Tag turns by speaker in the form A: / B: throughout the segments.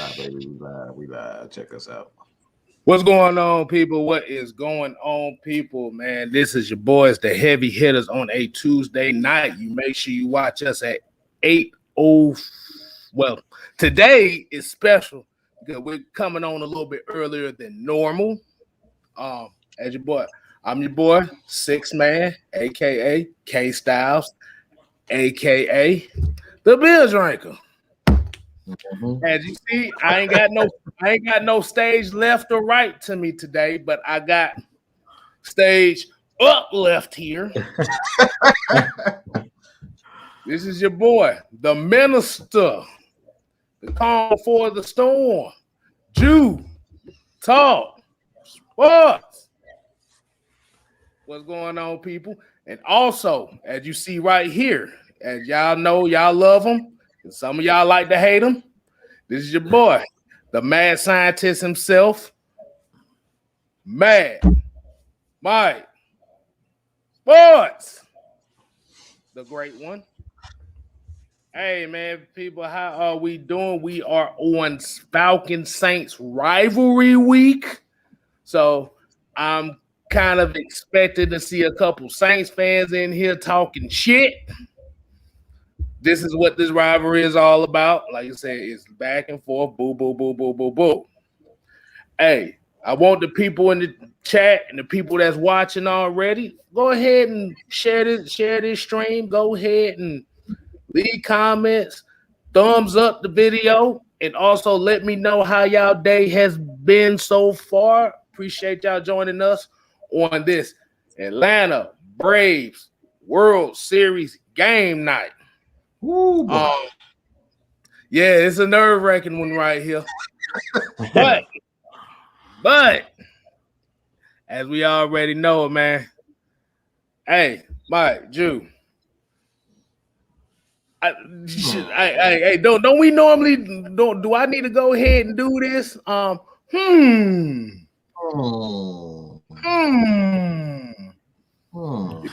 A: live, baby. We live. Check us out.
B: What's going on, people? What is going on, people? Man, this is your boys, the Heavy Hitters, on a Tuesday night. You make sure you watch us at 8:00. Well, today is special because we're coming on a little bit earlier than normal. As your boy, I'm your boy, Six Man, aka KStylzz, aka the Beer Drinker. As you see, I ain't got no stage left or right to me today, but I got stage up left here. This is your boy, the minister, the calm before the storm, Jew, talk, sports. What's going on, people? And also, as you see right here, as y'all know, y'all love him, and some of y'all like to hate him. This is your boy, the mad scientist himself, Mad Mike Sports, the great one. Hey, man, people, how are we doing? We are on Falcons Saints rivalry week, so I'm kind of expected to see a couple Saints fans in here talking shit. This is what this rivalry is all about. Like I said, it's back and forth. Boo, boo, boo, boo, boo, boo. Hey, I want the people in the chat and the people that's watching already, go ahead and share this stream. Go ahead and leave comments, thumbs up the video, and also let me know how y'all day has been so far. Appreciate y'all joining us on this Atlanta Braves World Series game night.
A: Ooh,
B: yeah, it's a nerve-wracking one right here. but as we already know, man. Hey, Mike, Jew. Don't we normally do I need to go ahead and do this? If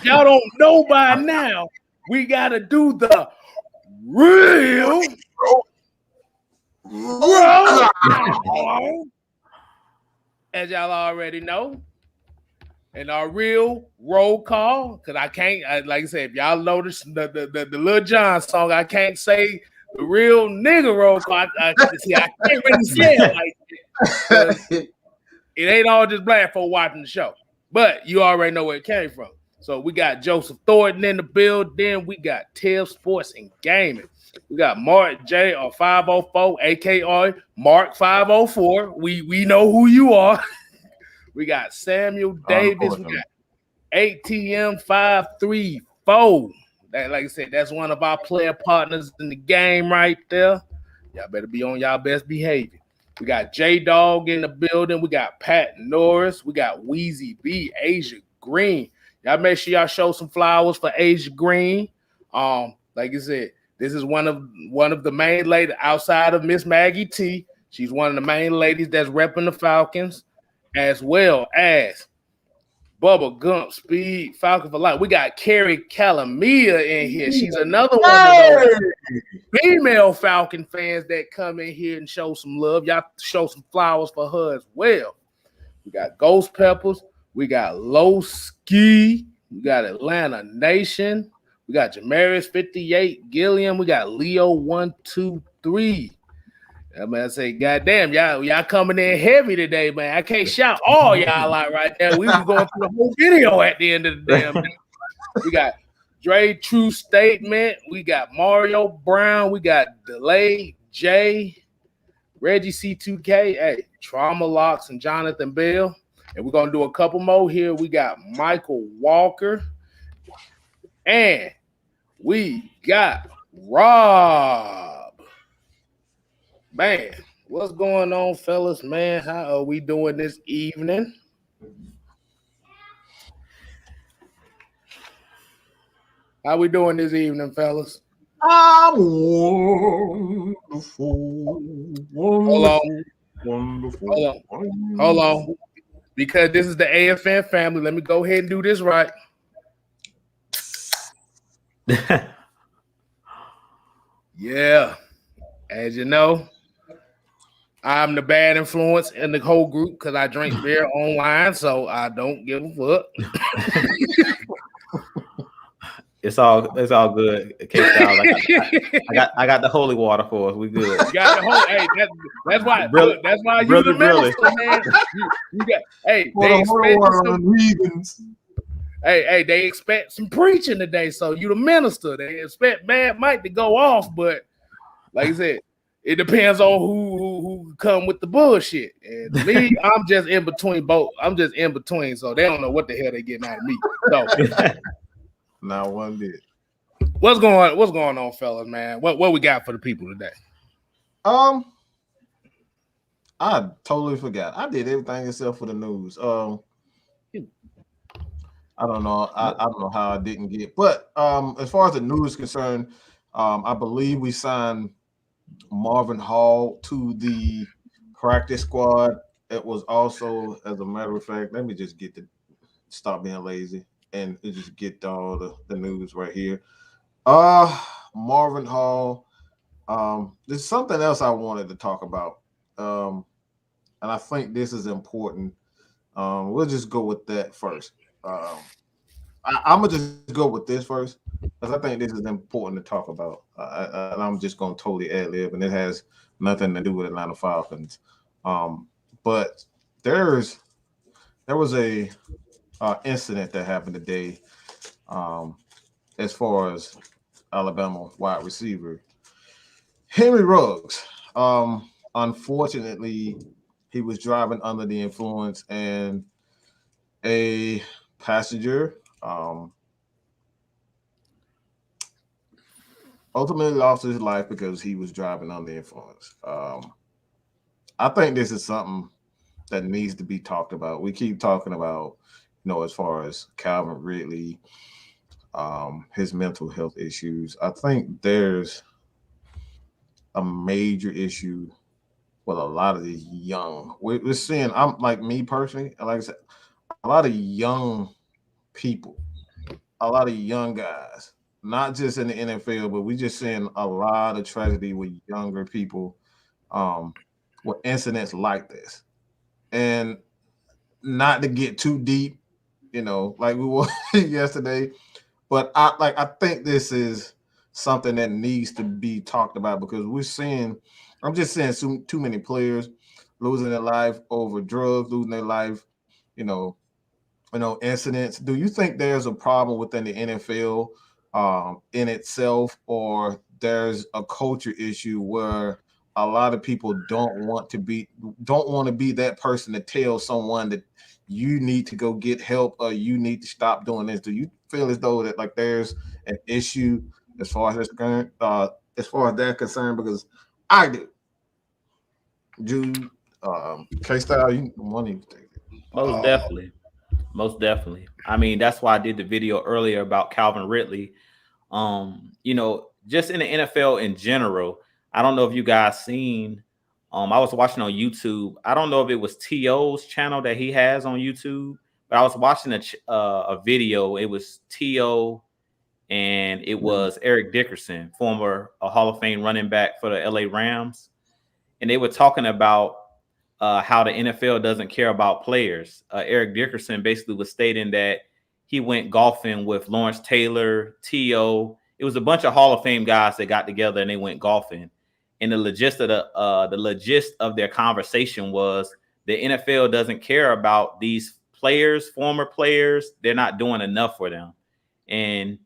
B: y'all don't know by now, we gotta do the real roll call, as y'all already know. And our real roll call, because I can't, like I said, if y'all notice the Lil Jon song, I can't say the real nigga roll call. I can't really say it like that. It ain't all just black folk watching the show. But you already know where it came from. So we got Joseph Thornton in the building. We got Tiv Sports and Gaming. We got Mark J or 504, aka Mark 504. We know who you are. We got Samuel Davis. We got ATM 534. That, like I said, that's one of our player partners in the game right there. Y'all better be on y'all best behavior. We got J-Dog in the building. We got Pat Norris. We got Weezy B, Asia Green. Y'all make sure y'all show some flowers for Asia Green. Like I said, this is one of the main ladies outside of Miss Maggie T. She's one of the main ladies that's repping the Falcons, as well as Bubba Gump, Speed, Falcon for Life. We got Carrie Calamia in here. She's another one of those female Falcon fans that come in here and show some love. Y'all show some flowers for her as well. We got Ghost Peppers. We got Low Ski. We got Atlanta Nation. We got Jamarius 58, Gilliam. We got Leo 123. I mean, I say, goddamn, y'all coming in heavy today, man. I can't shout all y'all out right there. We was going through the whole video at the end of the damn day. We got Dre True Statement. We got Mario Brown. We got Delay J, Reggie C2K, hey, Trauma Locks, and Jonathan Bell. And we're going to do a couple more here. We got Michael Walker. And we got Rob. Man, what's going on, fellas, man? How are we doing this evening? How we doing this evening, fellas?
A: I'm wonderful. Wonderful.
B: Hold on. Because this is the AFN family, let me go ahead and do this right. Yeah. As you know, I'm the bad influence in the whole group because I drink beer online, so I don't give a fuck.
C: It's all good. KStylzz, I got the holy water for us. We good.
B: You got the whole. Hey, that's why. Look, that's why you the minister, man. You got. Hey, they expect some. Hey, they expect some preaching today, so you the minister. They expect Mad Mike to go off, but like I said, it depends on who come with the bullshit. And me, I'm just in between both. I'm just in between, so they don't know what the hell they getting out of me. So.
A: Not one bit.
B: What's going on, fellas, man? What we got for the people today?
A: I totally forgot. I did everything except for the news. I don't know. I don't know how I didn't get. But as far as the news is concerned, I believe we signed Marvin Hall to the practice squad. It was also, as a matter of fact, let me just stop being lazy and just get all the news right here. Marvin Hall. There's something else I wanted to talk about. And I think this is important. We'll just go with that first. I'm gonna just go with this first because I think this is important to talk about. And I'm just gonna totally ad-lib, and it has nothing to do with Atlanta Falcons. But there was a incident that happened today, as far as Alabama wide receiver Henry Ruggs. Unfortunately, he was driving under the influence, and a passenger ultimately lost his life because he was driving under the influence. I think this is something that needs to be talked about. We keep talking about, as far as Calvin Ridley, his mental health issues. I think there's a major issue with a lot of these young. We're seeing, I'm like me personally, like I said, a lot of young people, a lot of young guys, not just in the NFL, but we're just seeing a lot of tragedy with younger people, with incidents like this. And not to get too deep, like we were yesterday, but I think this is something that needs to be talked about because I'm just seeing too many players losing their life over drugs, losing their life, incidents. Do you think there's a problem within the NFL in itself, or there's a culture issue where a lot of people don't want to be that person to tell someone that you need to go get help or you need to stop doing this? Do you feel as though that like there's an issue as far as that's concerned? Because I do. Jude, KStylzz, you want to take it?
C: Most definitely. I mean, that's why I did the video earlier about Calvin Ridley. Just in the NFL in general, I don't know if you guys seen. I was watching on YouTube. I don't know if it was T.O.'s channel that he has on YouTube, but I was watching a video. It was T.O. and it was Eric Dickerson, former Hall of Fame running back for the LA Rams. And they were talking about how the NFL doesn't care about players. Eric Dickerson basically was stating that he went golfing with Lawrence Taylor, T.O. It was a bunch of Hall of Fame guys that got together and they went golfing. And the gist of their conversation was the NFL doesn't care about these players, former players. They're not doing enough for them. And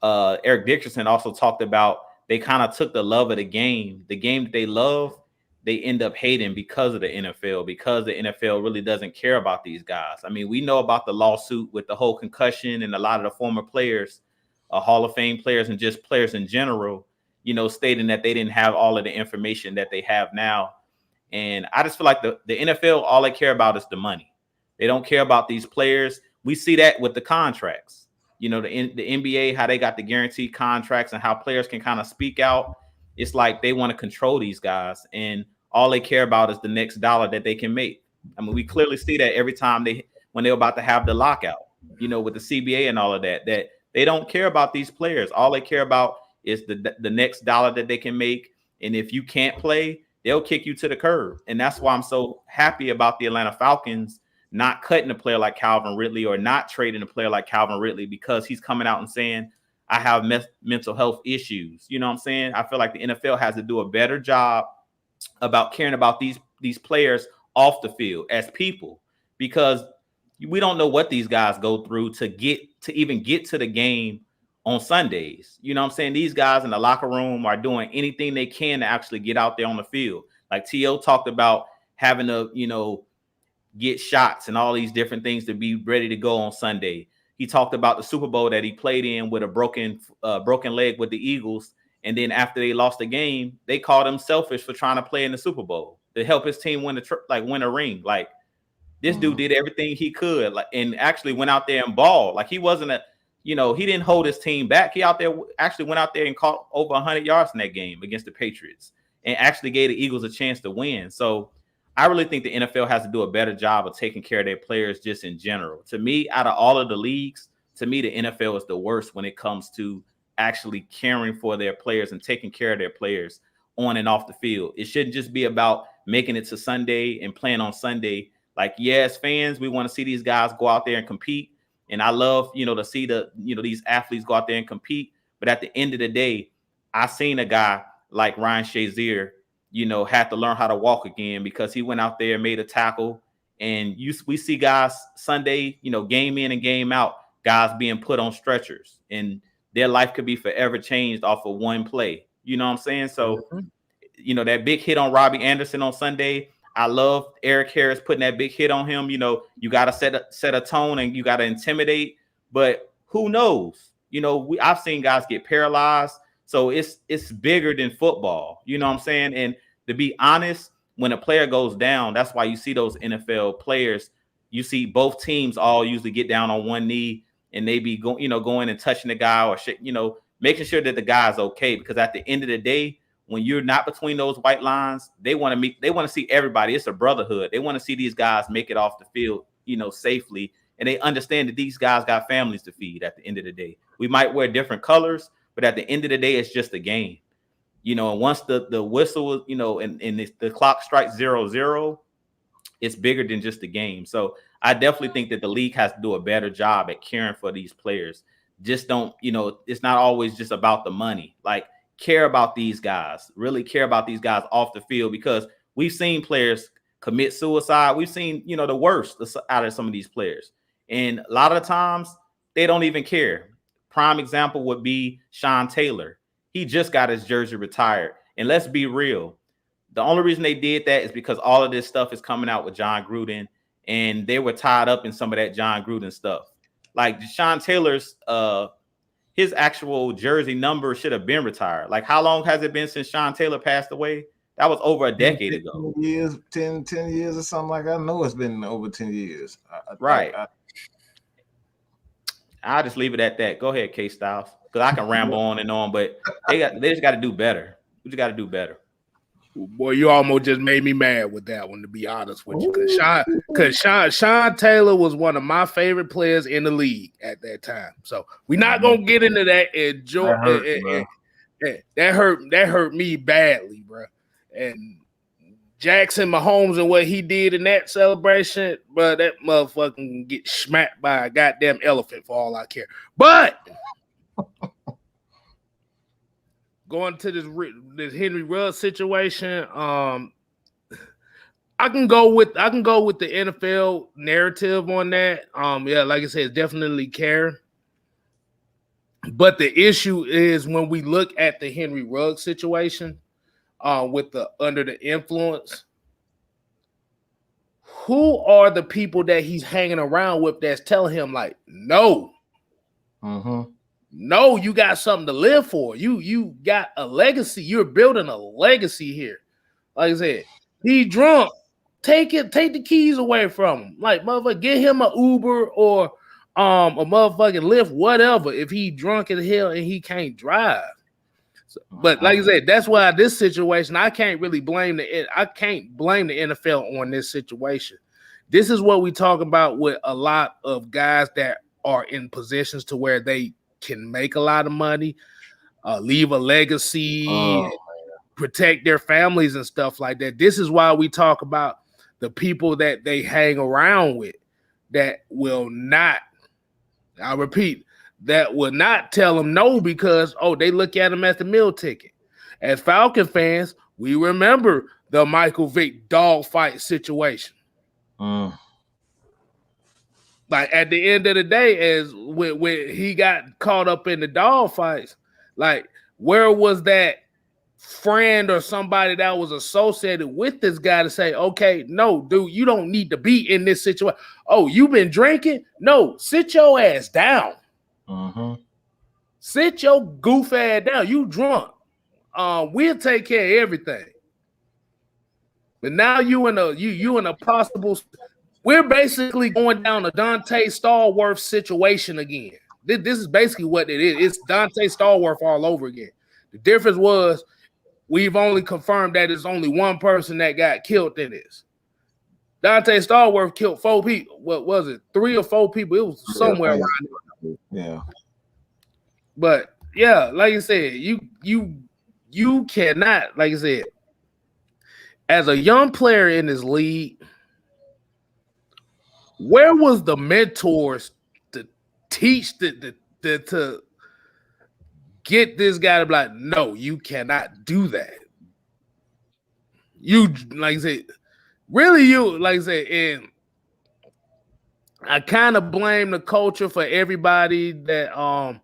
C: Eric Dickerson also talked about they kind of took the love of the game that they love. They end up hating because of the NFL, because the NFL really doesn't care about these guys. I mean, we know about the lawsuit with the whole concussion and a lot of the former players, Hall of Fame players and just players in general, stating that they didn't have all of the information that they have now. And I just feel like the NFL, all they care about is the money. They don't care about these players. We see that with the contracts, the NBA, how they got the guaranteed contracts and how players can kind of speak out. It's like they want to control these guys, and all they care about is the next dollar that they can make. I mean, we clearly see that every time when they're about to have the lockout, with the CBA and all of that they don't care about these players. All they care about is the next dollar that they can make. And if you can't play, they'll kick you to the curb. And that's why I'm so happy about the Atlanta Falcons not cutting a player like Calvin Ridley or not trading a player like Calvin Ridley, because he's coming out and saying, I have mental health issues. You know what I'm saying? I feel like the NFL has to do a better job about caring about these players off the field as people, because we don't know what these guys go through to even get to the game on Sundays. You know what I'm saying? These guys in the locker room are doing anything they can to actually get out there on the field. Like T.O. talked about having to, get shots and all these different things to be ready to go on Sunday. He talked about the Super Bowl that he played in with a broken leg with the Eagles. And then after they lost the game, they called him selfish for trying to play in the Super Bowl to help his team win a ring. Like, this dude did everything he could, and actually went out there and balled. Like, he wasn't he didn't hold his team back. He actually went out there and caught over 100 yards in that game against the Patriots and actually gave the Eagles a chance to win. So I really think the NFL has to do a better job of taking care of their players just in general. To me, out of all of the leagues, to me, the NFL is the worst when it comes to actually caring for their players and taking care of their players on and off the field. It shouldn't just be about making it to Sunday and playing on Sunday. Like, as fans, we want to see these guys go out there and compete. And I love, to see these athletes go out there and compete. But at the end of the day, I seen a guy like Ryan Shazier, had to learn how to walk again because he went out there and made a tackle. And we see guys Sunday, game in and game out, guys being put on stretchers, and their life could be forever changed off of one play. You know what I'm saying? So, that big hit on Robbie Anderson on Sunday, I love Eric Harris putting that big hit on him. You got to set a tone and you got to intimidate. But who knows? I've seen guys get paralyzed. So it's bigger than football. You know what I'm saying? And to be honest, when a player goes down, that's why you see those NFL players. You see both teams all usually get down on one knee and they be going and touching the guy or shit, making sure that the guy's okay. Because at the end of the day, when you're not between those white lines, they want to see everybody. It's a brotherhood. They want to see these guys make it off the field, safely. And they understand that these guys got families to feed at the end of the day. We might wear different colors, but at the end of the day, it's just a game. And once the whistle, and the clock strikes 0-0, it's bigger than just a game. So I definitely think that the league has to do a better job at caring for these players. Just don't, it's not always just about the money. Like, care about these guys, really care about these guys off the field, because we've seen players commit suicide. We've seen, the worst out of some of these players. And a lot of the times they don't even care. Prime example would be Sean Taylor. He just got his jersey retired. And let's be real. The only reason they did that is because all of this stuff is coming out with John Gruden, and they were tied up in some of that John Gruden stuff. Like, Sean Taylor's, his actual jersey number should have been retired. Like, how long has it been since Sean Taylor passed away? That was over a decade ago.
A: 10 years or something like that. I know it's been over 10 years.
C: Right. I'll just leave it at that. Go ahead, KStylzz, because I can ramble on and on, but they just got to do better. We just got to do better.
B: Boy, you almost just made me mad with that one, to be honest with you. Because Sean Taylor was one of my favorite players in the league at that time. So we're not gonna get into that. That hurt me badly, bro. And Jackson Mahomes and what he did in that celebration, bro, that motherfucker can get smacked by a goddamn elephant for all I care. But going to this Henry Ruggs situation, I can go with the NFL narrative on that. Like I said, it's definitely care. But the issue is when we look at the Henry Ruggs situation, with the under the influence, who are the people that he's hanging around with that's telling him, like, no? No, you got something to live for. You got a legacy. You're building a legacy here. Like I said, he's drunk. Take the keys away from him. Like, motherfucker, get him a Uber or a motherfucking Lyft, whatever, if he drunk as hell and he can't drive. So, but like I said, that's why this situation, I can't blame the NFL on this situation. This is what we talk about with a lot of guys that are in positions to where they can make a lot of money, leave a legacy, protect their families and stuff like that. This is why we talk about the people that they hang around with that will not, I repeat, that will not tell them no because, they look at them as the meal ticket. As Falcon fans, we remember the Michael Vick dogfight situation. Like at the end of the day, as when he got caught up in the dogfights, like where was that friend or somebody that was associated with this guy to say, okay, no, dude, you don't need to be in this situation. Oh, you've been drinking? No, sit your ass down. Sit your goof ass down. You drunk. We'll take care of everything. But now you in a possible. We're basically going down a Dante Stallworth situation again. This is basically what it is. It's Dante Stallworth all over again. The difference was we've only confirmed that it's only one person that got killed in this. Dante Stallworth killed 4 people. What was it? 3 or 4 people. It was somewhere around there.
A: Yeah.
B: But yeah, like I said, you cannot, like I said, as a young player in this league, where was the mentors to teach to get this guy to be like, no, you cannot do that. You, like I said, really, you, like I said, and I kind of blame the culture for everybody that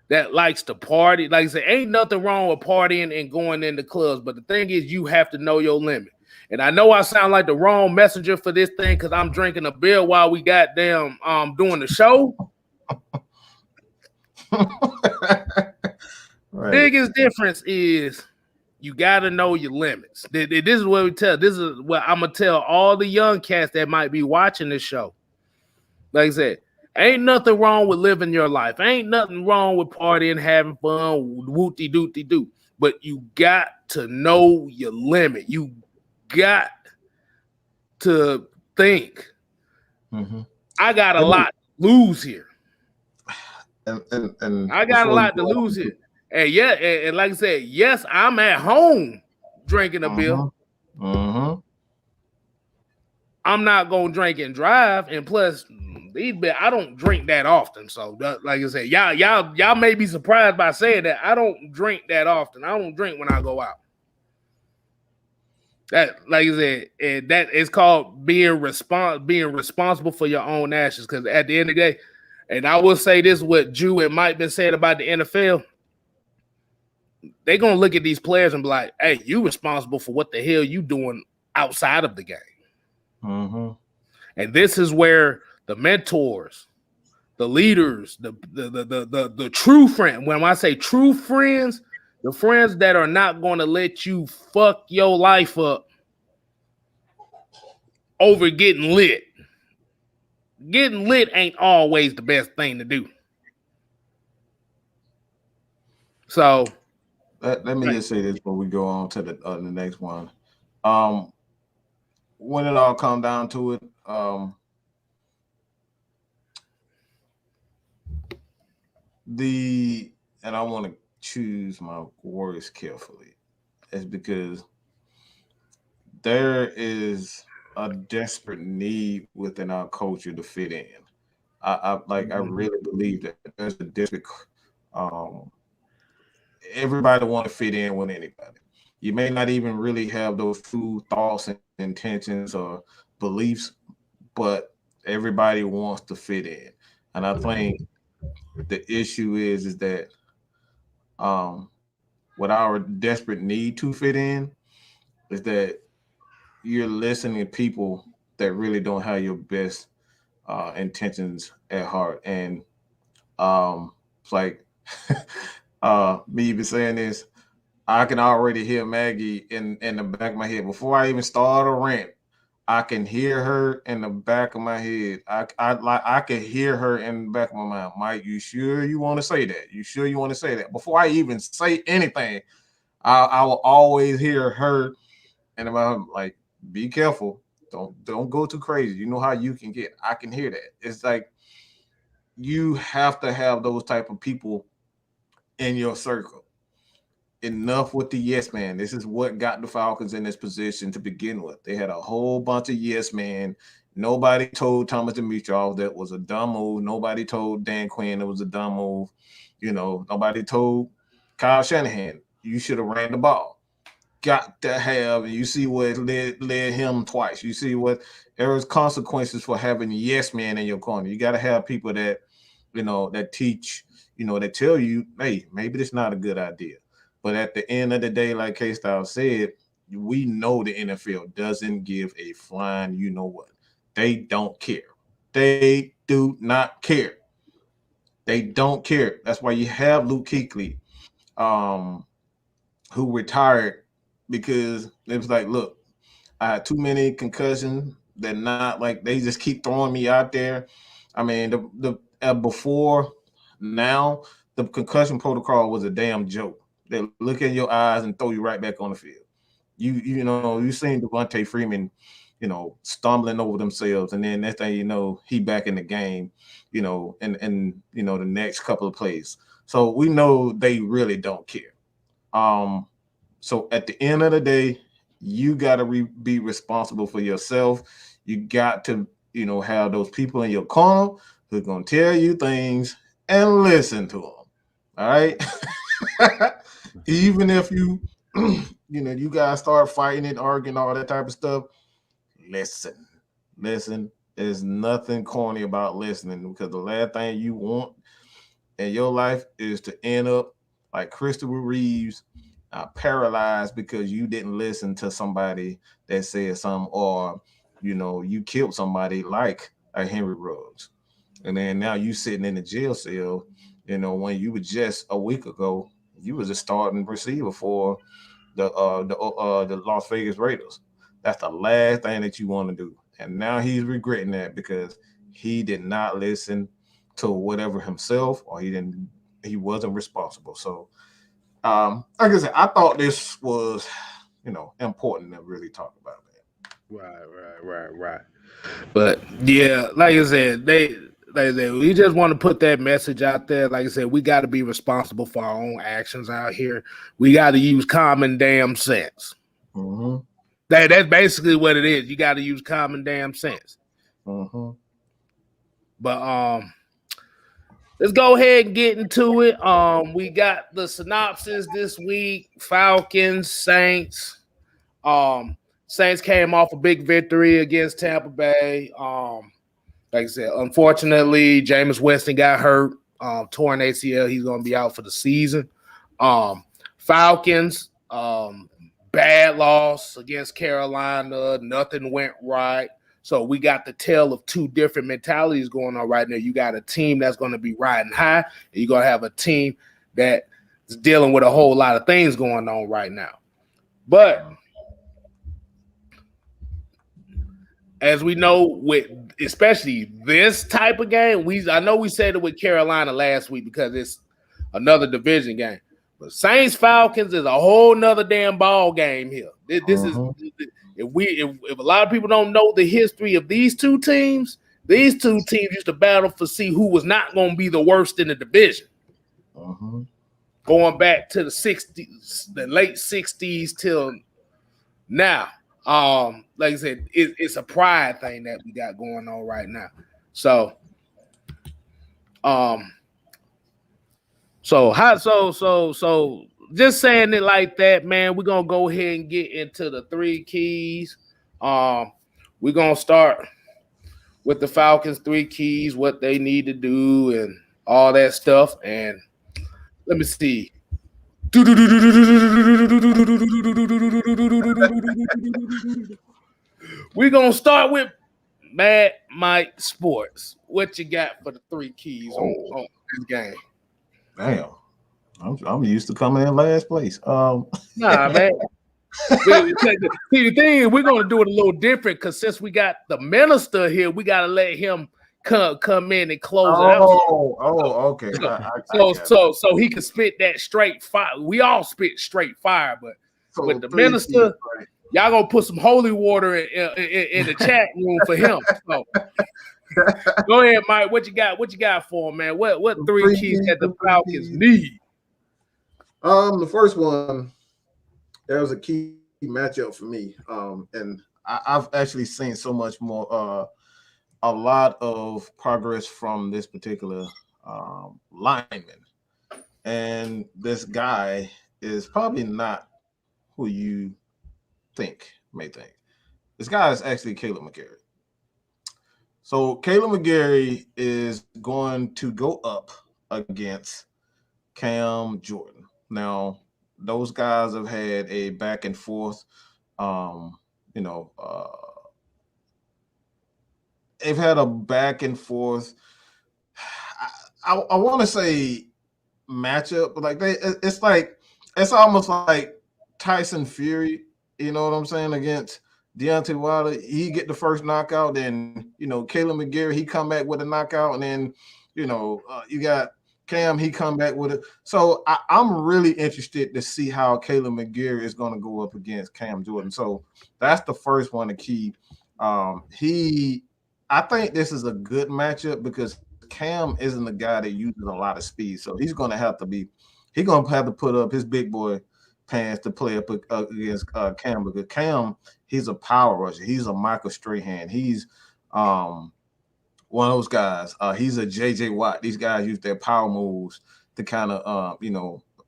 B: that likes to party. Like I said, ain't nothing wrong with partying and going into clubs, but the thing is, you have to know your limit. And I know I sound like the wrong messenger for this thing because I'm drinking a beer while we goddamn doing the show.
A: Right.
B: Biggest difference is you got to know your limits. This is what we tell. This is what I'm gonna tell all the young cats that might be watching this show. Like I said, ain't nothing wrong with living your life. Ain't nothing wrong with partying, having fun, wooty dooty doo. But you got to know your limit. You got to think. I got a lot to lose here.
A: And
B: I got a lot to lose here. And yeah, and like I said, yes, I'm at home drinking a beer. I'm not gonna drink and drive, and plus, I don't drink that often. So, like I said, y'all may be surprised by saying that I don't drink that often. I don't drink when I go out. That, like I said, and that is called being responsible for your own actions. Because at the end of the day, and I will say this: what Jew and Mike been saying about the NFL. They're going to look at these players and be like, hey, you responsible for what the hell you doing outside of the game. And this is where the mentors, the leaders, the true friend, when I say true friends, the friends that are not going to let you fuck your life up over getting lit. Getting lit ain't always the best thing to do. So...
A: Let me just say this before we go on to the next one. When it all come down to it, and I want to choose my words carefully, is because there is a desperate need within our culture to fit in. I really believe that there's a desperate everybody want to fit in with anybody. You may not even really have those true thoughts and intentions or beliefs, but everybody wants to fit in. And I think the issue is that with our desperate need to fit in is that you're listening to people that really don't have your best intentions at heart. And it's like me even saying this, I can already hear Maggie in the back of my head. Before I even start a rant, I can hear her in the back of my head. I can hear her in the back of my mind. Mike, you sure you want to say that? You sure you want to say that? Before I even say anything, I will always hear her in the mind, like, be careful. Don't go too crazy. You know how you can get. I can hear that. It's like you have to have those type of people in your circle. enough with the yes man. This is what got the Falcons in this position to begin with. They had a whole bunch of yes men. Nobody told Thomas Dimitroff that was a dumb move. Nobody told Dan Quinn it was a dumb move. You know, nobody told Kyle Shanahan you should have ran the ball. Got to have, and you see what led him twice. You see what there was consequences for having a yes man in your corner. You got to have people that, you know, that teach, you know, that tell you, hey, maybe it's not a good idea. But at the end of the day, like KStylzz said, we know the NFL doesn't give a flying you know what. They don't care. They do not care. They don't care. That's why you have Luke Kuechly, who retired because it was like, look, I had too many concussions. They're not like they just keep throwing me out there. I mean, before now, the concussion protocol was a damn joke. They look in your eyes and throw you right back on the field. You know, you seen Devontae Freeman, you know, stumbling over themselves, and then next thing you know, he back in the game, you know, and you know, the next couple of plays. So we know they really don't care. So at the end of the day, you got to be responsible for yourself. You got to, you know, have those people in your corner who's going to tell you things and listen to them. All right. Even if you, you know, you guys start fighting and arguing, all that type of stuff, listen. There's nothing corny about listening, because the last thing you want in your life is to end up like Christopher Reeves, paralyzed because you didn't listen to somebody that said something, or, you know, you killed somebody like a Henry Ruggs. And then now you sitting in the jail cell, you know, when you were just a week ago, you was a starting receiver for the Las Vegas Raiders. That's the last thing that you want to do. And now he's regretting that because he did not listen to whatever himself, or he wasn't responsible. So like I said, I thought this was, you know, important to really talk about that.
B: Right. But yeah, like I said, we just want to put that message out there. Like I said, we got to be responsible for our own actions out here. We got to use common damn sense.
A: Mm-hmm.
B: That's basically what it is. You got to use common damn sense.
A: Mm-hmm.
B: But let's go ahead and get into it. We got the synopsis this week. Falcons, Saints. Saints came off a big victory against Tampa Bay. Like I said, unfortunately, Jameis Winston got hurt, torn ACL. He's going to be out for the season. Falcons, bad loss against Carolina. Nothing went right. So we got the tale of two different mentalities going on right now. You got a team that's going to be riding high, and you're going to have a team that is dealing with a whole lot of things going on right now. But as we know, with especially this type of game, I know we said it with Carolina last week because it's another division game. But Saints Falcons is a whole nother damn ball game here. This is if a lot of people don't know the history of these two teams used to battle for see who was not going to be the worst in the division. Going back to the 60s, the late 60s till now. Like I said, it's a pride thing that we got going on right now. So just saying it like that, man, we're gonna go ahead and get into the three keys. We're gonna start with the Falcons' three keys, what they need to do and all that stuff. And let me see. We're gonna start with Mad Mike Sports. What you got for the three keys on this game?
A: Damn, I'm used to coming in last place.
B: Nah, man. See, the thing is, we're gonna do it a little different because since we got the minister here, we gotta let him come in and close it out.
A: Okay.
B: So he can spit that straight fire. We all spit straight fire, but with the minister, y'all gonna put some holy water in the chat room for him. So go ahead, Mike. What you got for him, man? What three keys that the Falcons need?
A: The first one, that was a key matchup for me. And I've actually seen so much more, a lot of progress from this particular lineman. And this guy is probably not who you may think. This guy is actually Caleb McGarry. So Caleb McGarry is going to go up against Cam Jordan. Now, those guys have had a back and forth. You know, they've had a back and forth. I want to say matchup, but like it's almost like Tyson Fury. You know what I'm saying, against Deontay Wilder. He get the first knockout, then Caleb McGarry, he come back with a knockout, and then you got Cam, he come back with it. So I'm really interested to see how Caleb McGarry is going to go up against Cam Jordan. So that's the first one to keep. I think this is a good matchup because Cam isn't a guy that uses a lot of speed. So he's going to have to put up his big boy pants to play up against Cam, because Cam, he's a power rusher. He's a Michael Strahan. He's one of those guys. He's a JJ Watt. These guys use their power moves to kind of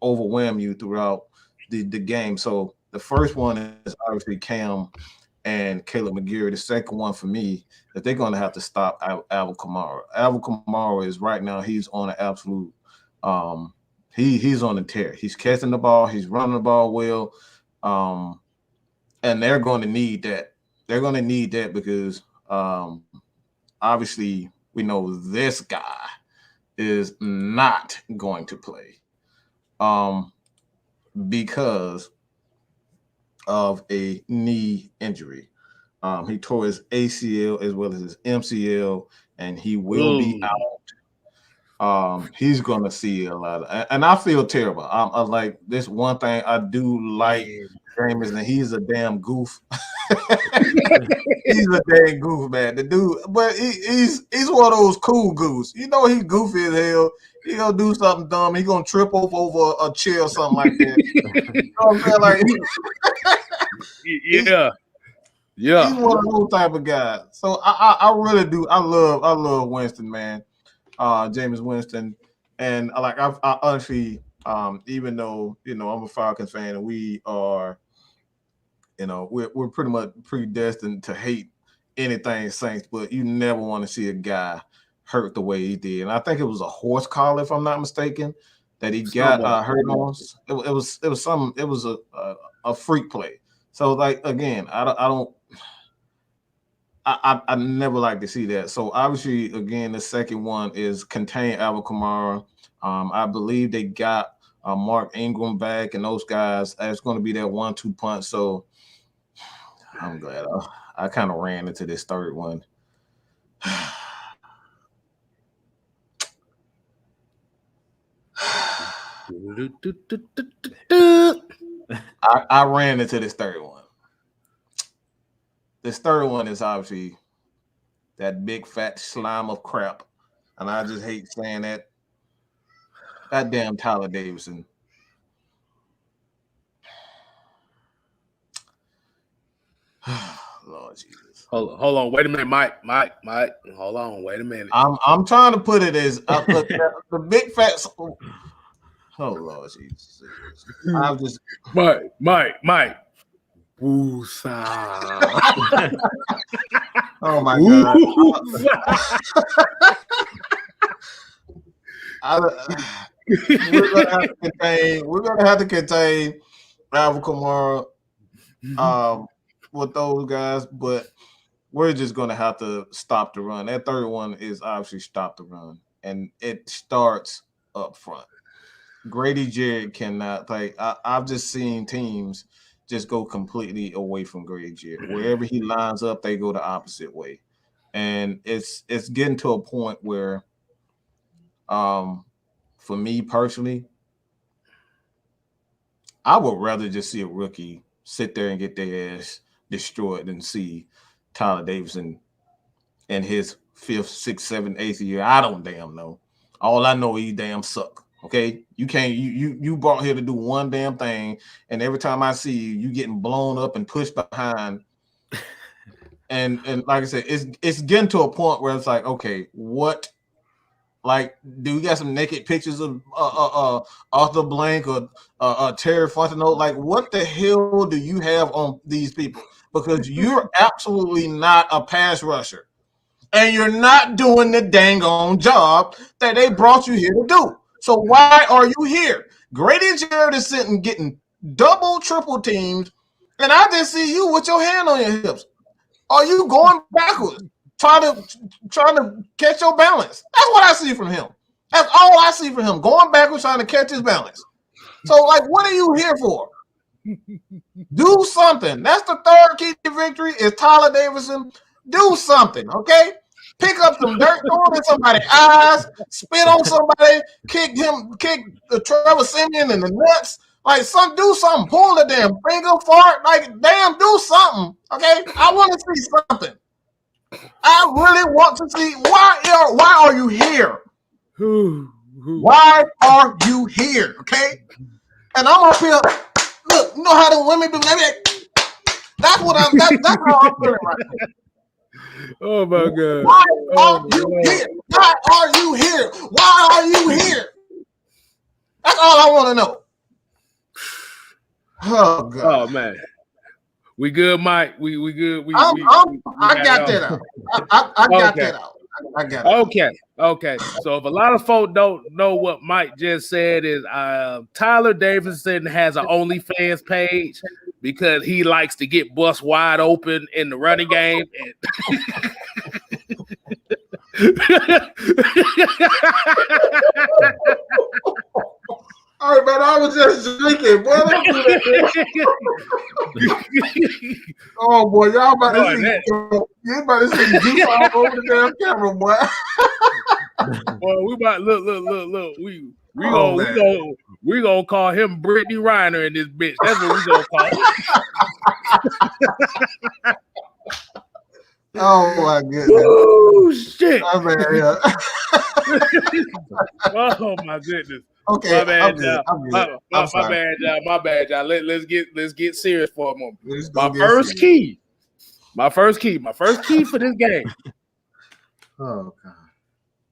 A: overwhelm you throughout the game. So the first one is obviously Cam and Caleb McGarry. The second one for me that they're going to have to stop Alvin Kamara. Alvin Kamara is right now, he's on an absolute he's on a tear. He's catching the ball, he's running the ball well. And they're going to need that. They're going to need that because obviously we know this guy is not going to play because of a knee injury. He tore his ACL as well as his MCL, and he will be out. He's going to see a lot of, and I feel terrible. I like this one thing I do like James, and he's a damn goof. He's a damn goof, man. The dude, but he's one of those cool goofs. He's goofy as hell. He gonna do something dumb. He gonna trip over a chair or something like that. You know what I'm saying? Like, yeah. He's one of those type of guys. So I really do. I love Winston, man. James Winston, and I honestly, even though I'm a Falcons fan, and we are, we're pretty much predestined to hate anything Saints, but you never want to see a guy hurt the way he did. And I think it was a horse collar, if I'm not mistaken, that he got hurt on. It was a freak play. So again, I never like to see that. So obviously, again, the second one is contain Alvin Kamara. I believe they got Mark Ingram back, and those guys. It's going to be that 1-2 punch. So I'm glad I kind of ran into this third one. I ran into this third one. This third one is obviously that big fat slime of crap, and I just hate saying that. That damn Tyler Davidson. Lord Jesus.
B: Hold on. Wait a minute, Mike. Hold on. Wait a minute.
A: I'm trying to put it as the big fat. Oh Lord Jesus. I'm just
B: Mike. Woosah.
A: Oh my God. We're gonna have to contain Alvin Kamara with those guys, but we're just gonna have to stop the run. That third one is obviously stop the run, and it starts up front. Grady Jarrett cannot I've just seen teams just go completely away from Grady Jarrett. Wherever he lines up, they go the opposite way. And it's getting to a point where for me personally, I would rather just see a rookie sit there and get their ass destroyed than see Tyler Davidson in his 5th, 6th, 7th, 8th year. I don't damn know. All I know, he damn suck. Okay, you can't. You brought here to do one damn thing, and every time I see you, you getting blown up and pushed behind. And like I said, it's getting to a point where it's like, okay, what? Like, do you got some naked pictures of Arthur Blank or Terry Fontenot? Like, what the hell do you have on these people? Because you're absolutely not a pass rusher, and you're not doing the dang on job that they brought you here to do. So why are you here? Grady Jarrett is sitting getting double, triple teamed, and I just see you with your hand on your hips. Are you going backwards, trying to catch your balance? That's what I see from him. That's all I see from him, going backwards, trying to catch his balance. So, like, what are you here for? Do something. That's the third key to victory is Tyler Davidson. Do something, okay? Pick up some dirt, throw it in somebody's eyes, spit on somebody, kick Trevor Siemian in the nuts. Like, do something. Pull the damn finger, fart. Like, damn, do something. Okay? I want to see something. I really want to see why are you here? Why are you here? Okay? And I'm up here. Look, you know how the women do that? That's how I'm feeling right now.
B: Oh my God.
A: Why are you here? Why are you here? Why are you here? That's all I want to know. Oh God.
B: Oh man. We good, Mike. We good.
A: I got that out. I got that out. I got it.
B: Okay. So if a lot of folk don't know what Mike just said is Tyler Davidson has an OnlyFans page because he likes to get bust wide open in the running game.
A: All right, man. I was just drinking, boy. Oh boy, y'all about to see juice all over the damn camera, boy.
B: Boy, we about look. We gonna call him Brittany Reiner in this bitch. That's what we gonna call him.
A: Oh my goodness!
B: Oh shit!
A: Oh, man, yeah.
B: Oh my goodness!
A: Okay,
B: my bad,
A: y'all.
B: My bad, y'all. Let's get serious for a moment. My first key for this game.
A: Oh God!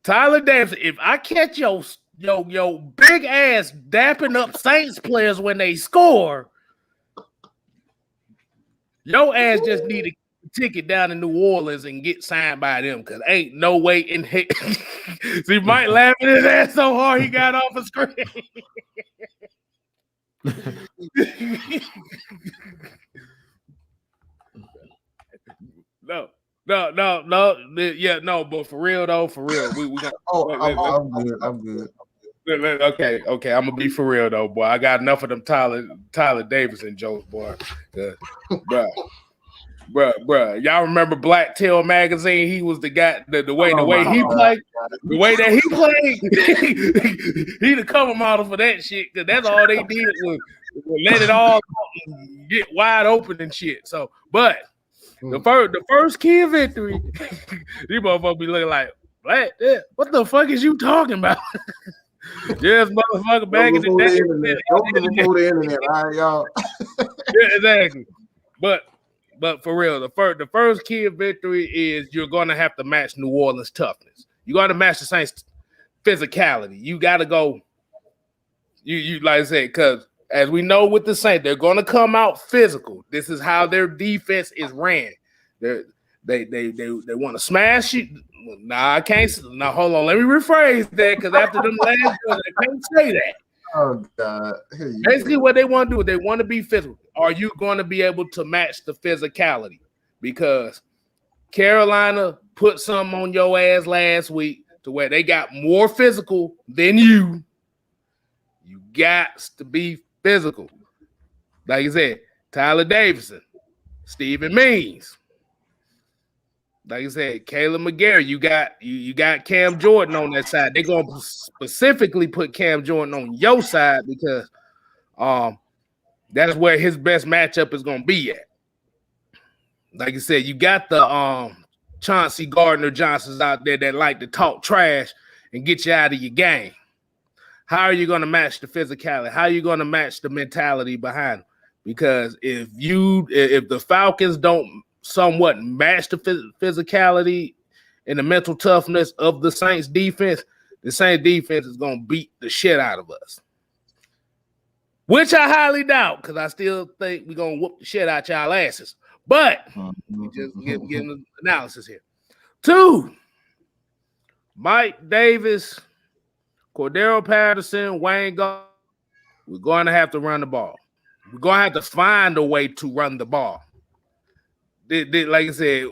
B: Tyler Davidson, if I catch your big ass dapping up Saints players when they score, your ass just need to ticket down to New Orleans and get signed by them because ain't no way in hell. See, Mike laughing his ass so hard he got off the screen. No. Yeah, no, but for real. We got.
A: I'm good.
B: Okay. I'm gonna be for real though, boy. I got enough of them Tyler Davidson jokes, boy. Bruh. Y'all remember Black Tail Magazine? He was the guy. The way he played, the way that he played, he the cover model for that shit. Cause that's all they did was let it all get wide open and shit. So, but the first key of victory, these motherfuckers be looking like, what the fuck is you talking about? Yes, motherfucker, back in the day.
A: Open the internet, all right, y'all.
B: Yeah, exactly. But for real, the first key of victory is you're going to have to match New Orleans' toughness. You got to match the Saints' physicality. You got to go. You like I said, because as we know with the Saints, they're going to come out physical. This is how their defense is ran. They want to smash you. Nah, I can't. Now hold on, let me rephrase that because after them last years, I can't say that.
A: Oh God!
B: Basically, what they want to do is they want to be physical. Are you going to be able to match the physicality? Because Carolina put something on your ass last week to where they got more physical than you. You got to be physical. Like you said, Tyler Davidson, Stephen Means. Like I said, Caleb McGarry, you got Cam Jordan on that side. They're gonna specifically put Cam Jordan on your side because that's where his best matchup is gonna be at. Like I said, you got the Chauncey Gardner Johnsons out there that like to talk trash and get you out of your game. how are you going to match the physicality? How are you going to match the mentality behind them? Because if the Falcons don't somewhat match the physicality and the mental toughness of the Saints defense, the Saints defense is going to beat the shit out of us. Which I highly doubt, because I still think we're going to whoop the shit out y'all asses. But we just getting the analysis here. 2, Mike Davis, Cordero Patterson, Wayne Gall. We're going to have to run the ball. We're going to have to find a way to run the ball. Like I said,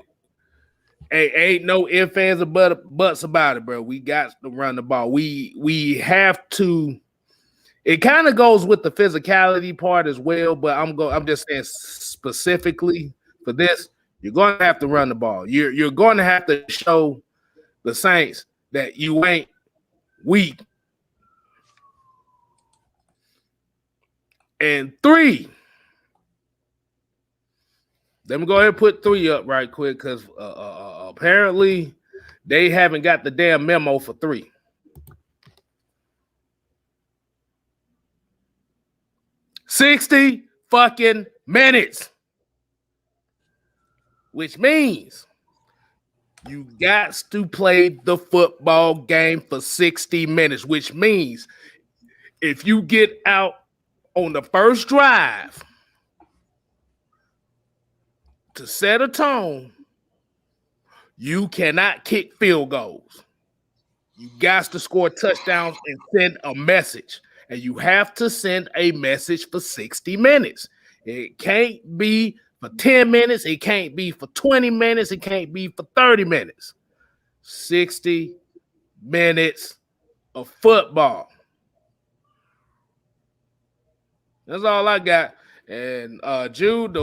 B: ain't no ifs, ands, or buts about it, bro. We got to run the ball. We have to. It kind of goes with the physicality part as well, but I'm just saying specifically for this, you're going to have to run the ball. You're going to have to show the Saints that you ain't weak. And 3, let me go ahead and put 3 up right quick because apparently they haven't got the damn memo for 3. $60 fucking minutes, which means you got to play the football game for 60 minutes, which means if you get out on the first drive to set a tone, you cannot kick field goals. You got to score touchdowns and send a message. And you have to send a message for 60 minutes. It can't be for 10 minutes. It can't be for 20 minutes. It can't be for 30 minutes. 60 minutes of football. That's all I got. And Jude,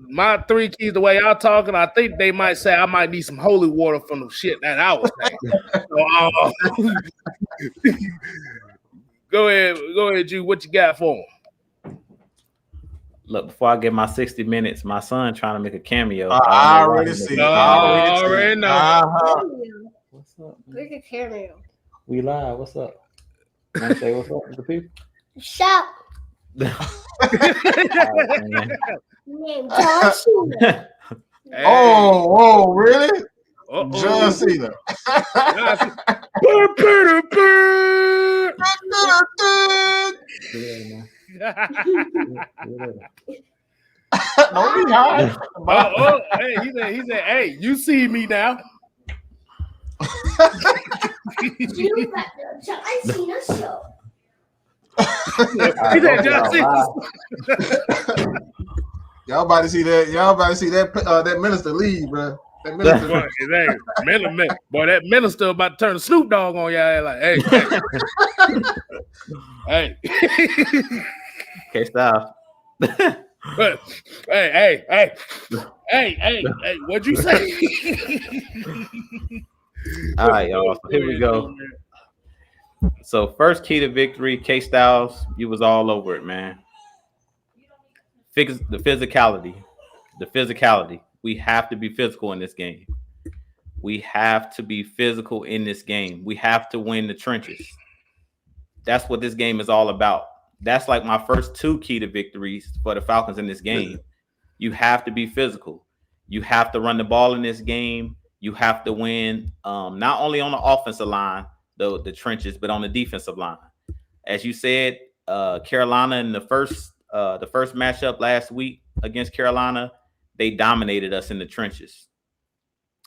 B: my 3 keys, the way y'all talking, I think they might say I might need some holy water from the shit that I was saying. So, Go ahead, Jude. What you got for him?
C: Look, before I get my 60 minutes, my son trying to make a cameo.
A: I already see.
B: I already know.
C: What's up?
D: Make a cameo.
C: We live. What's up? Want to say what's up to the people?
D: Shut. Name Joshua.
B: Hey.
A: Oh, really? John Cena. Don't be high.
B: Hey, he said, hey, you see me now.
D: You got the John Cena show.
B: He said, John Cena.
A: Y'all about to see that? Y'all about to see that minister leave, bro? That minister.
B: Boy, that minister about to turn a Snoop Dogg on y'all. Like, hey.
C: KStylzz.
B: Hey, what'd you say?
C: All right, y'all. So here we go. So first key to victory, KStylzz, you was all over it, man. The physicality. We have to be physical in this game. We have to be physical in this game. We have to win the trenches. That's what this game is all about. That's like my first 2 key to victories for the Falcons in this game. You have to be physical. You have to run the ball in this game. You have to win not only on the offensive line, the trenches, but on the defensive line. As you said, Carolina in the first matchup last week against Carolina, they dominated us in the trenches.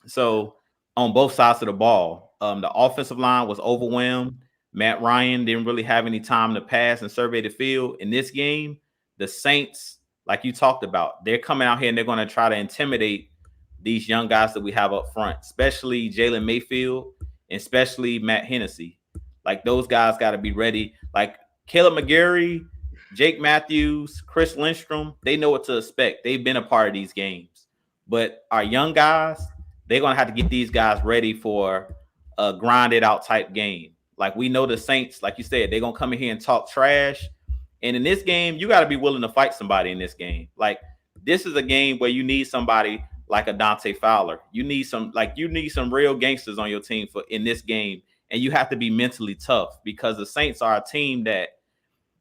C: So on both sides of the ball, the offensive line was overwhelmed. Matt Ryan didn't really have any time to pass and survey the field. In this game, the Saints, like you talked about, they're coming out here and they're going to try to intimidate these young guys that we have up front, especially Jalen Mayfield and especially Matt Hennessy. Like, those guys got to be ready. Like Caleb McGarry, Jake Matthews, Chris Lindstrom, they know what to expect. They've been a part of these games. But our young guys, they're going to have to get these guys ready for a grinded out type game. Like, we know the Saints, like you said, they're going to come in here and talk trash. And in this game, you got to be willing to fight somebody in this game. Like, this is a game where you need somebody like a Dante Fowler. You need some real gangsters on your team in this game. and you have to be mentally tough because the Saints are a team that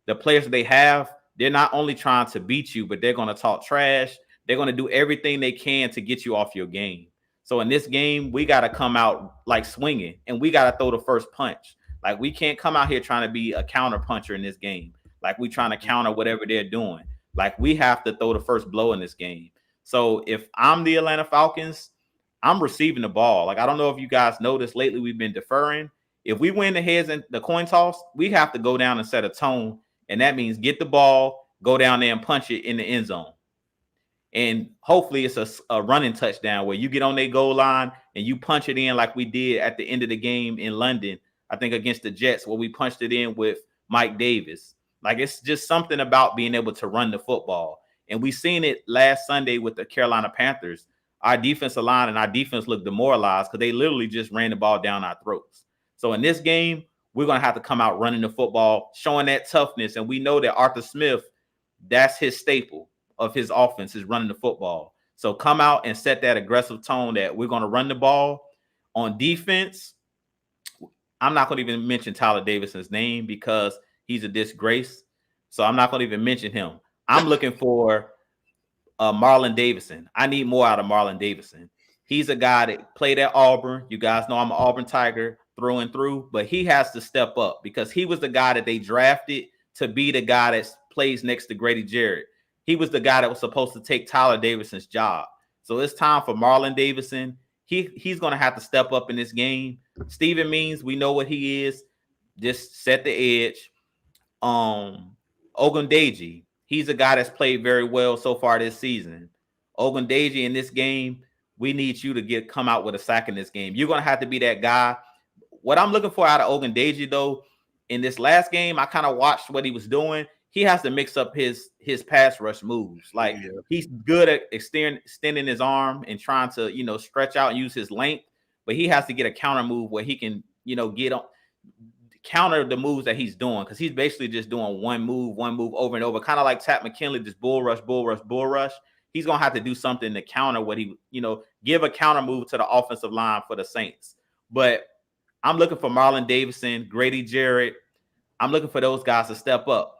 C: the players that they have, they're not only trying to beat you, but they're going to talk trash. They're going to do everything they can to get you off your game. So in this game, we got to come out like swinging, and we got to throw the first punch. Like, we can't come out here trying to be a counter puncher in this game. Like, we trying to counter whatever they're doing. Like, we have to throw the first blow in this game. So if I'm the Atlanta Falcons, I'm receiving the ball. Like, I don't know if you guys noticed lately, we've been deferring. If we win the heads and the coin toss, we have to go down and set a tone. And that means get the ball, go down there and punch it in the end zone. And hopefully it's a running touchdown where you get on their goal line and you punch it in like we did at the end of the game in London, I think against the Jets, where we punched it in with Mike Davis. Like, it's just something about being able to run the football. And we seen it last Sunday with the Carolina Panthers. Our defensive line and our defense looked demoralized because they literally just ran the ball down our throats. So in this game, we're going to have to come out running the football, showing that toughness. And we know that Arthur Smith, that's his staple of his offense, is running the football. So come out and set that aggressive tone that we're going to run the ball. On defense, I'm not going to even mention Tyler Davison's name because he's a disgrace. So I'm not going to even mention him. I'm looking for Marlon Davidson. I need more out of Marlon Davidson. He's a guy that played at Auburn. You guys know I'm an Auburn Tiger through and through, but he has to step up because he was the guy that they drafted to be the guy that plays next to Grady Jarrett. He was the guy that was supposed to take Tyler Davison's job. So it's time for Marlon Davidson. He's going to have to step up in this game. Steven Means, we know what he is. Just set the edge. Ogundeji, he's a guy that's played very well so far this season. Ogundeji, in this game, we need you to come out with a sack in this game. You're going to have to be that guy. What I'm looking for out of Ogundeji, though, in this last game, I kind of watched what he was doing. He has to mix up his pass rush moves. Like, he's good at extending his arm and trying to, stretch out and use his length, but he has to get a counter move where he can, get on, counter the moves that he's doing, because he's basically just doing one move over and over, kind of like Tat McKinley, just bull rush. He's going to have to do something to counter what he, give a counter move to the offensive line for the Saints. But I'm looking for Marlon Davidson, Grady Jarrett. I'm looking for those guys to step up.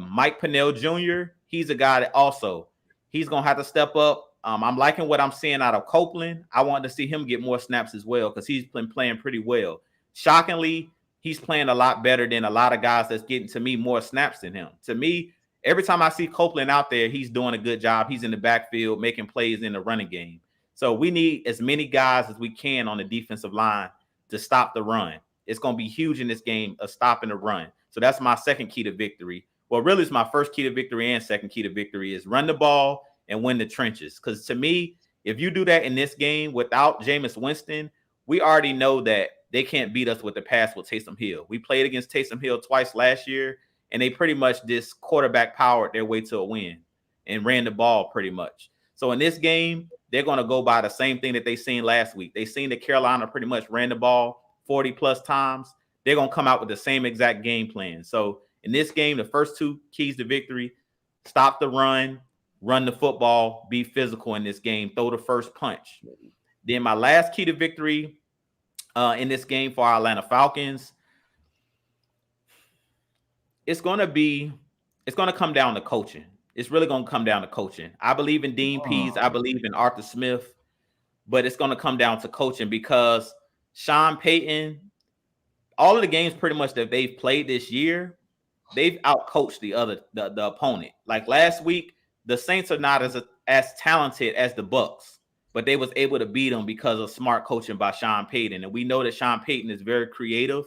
C: Mike Pennell Jr., he's a guy that also, he's going to have to step up. I'm liking what I'm seeing out of Copeland. I want to see him get more snaps as well because he's been playing pretty well. Shockingly, he's playing a lot better than a lot of guys that's getting, to me, more snaps than him. To me, every time I see Copeland out there, he's doing a good job. He's in the backfield making plays in the running game. So we need as many guys as we can on the defensive line to stop the run. It's going to be huge in this game of stopping the run. So that's my second key to victory. Well, really, it's my first key to victory and second key to victory is run the ball and win the trenches. Because to me, if you do that in this game without Jameis Winston, we already know that they can't beat us with the pass with Taysom Hill. We played against Taysom Hill twice last year, and they pretty much just quarterback powered their way to a win and ran the ball pretty much. So in this game, they're going to go by the same thing that they seen last week. They seen that Carolina pretty much ran the ball 40 plus times. They're going to come out with the same exact game plan. So in this game, the first two keys to victory, stop the run the football, be physical in this game, throw the first punch. Then my last key to victory in this game for our Atlanta Falcons, it's going to come down to coaching. It's really going to come down to coaching. I believe in Dean Pease. I believe in Arthur Smith, but it's going to come down to coaching because Sean Payton, all of the games pretty much that they've played this year, they've outcoached the opponent. Like last week, the Saints are not as talented as the Bucks, but they was able to beat them because of smart coaching by Sean Payton. And we know that Sean Payton is very creative.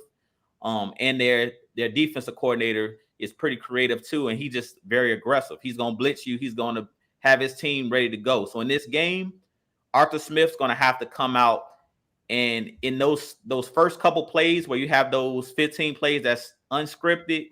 C: And their defensive coordinator is pretty creative too, and he's just very aggressive. He's going to blitz you. He's going to have his team ready to go. So in this game, Arthur Smith's going to have to come out, and in those first couple plays where you have those 15 plays that's unscripted,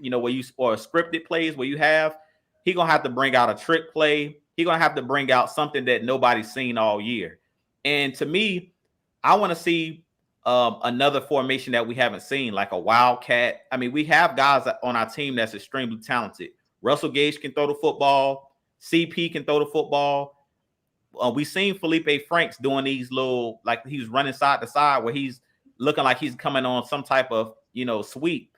C: or scripted plays where you have, he's going to have to bring out a trick play. He's going to have to bring out something that nobody's seen all year. And to me, I want to see another formation that we haven't seen, like a wildcat. I mean, we have guys on our team that's extremely talented. Russell Gage can throw the football. CP can throw the football. We've seen Felipe Franks doing these little, like he's running side to side where he's looking like he's coming on some type of, sweep.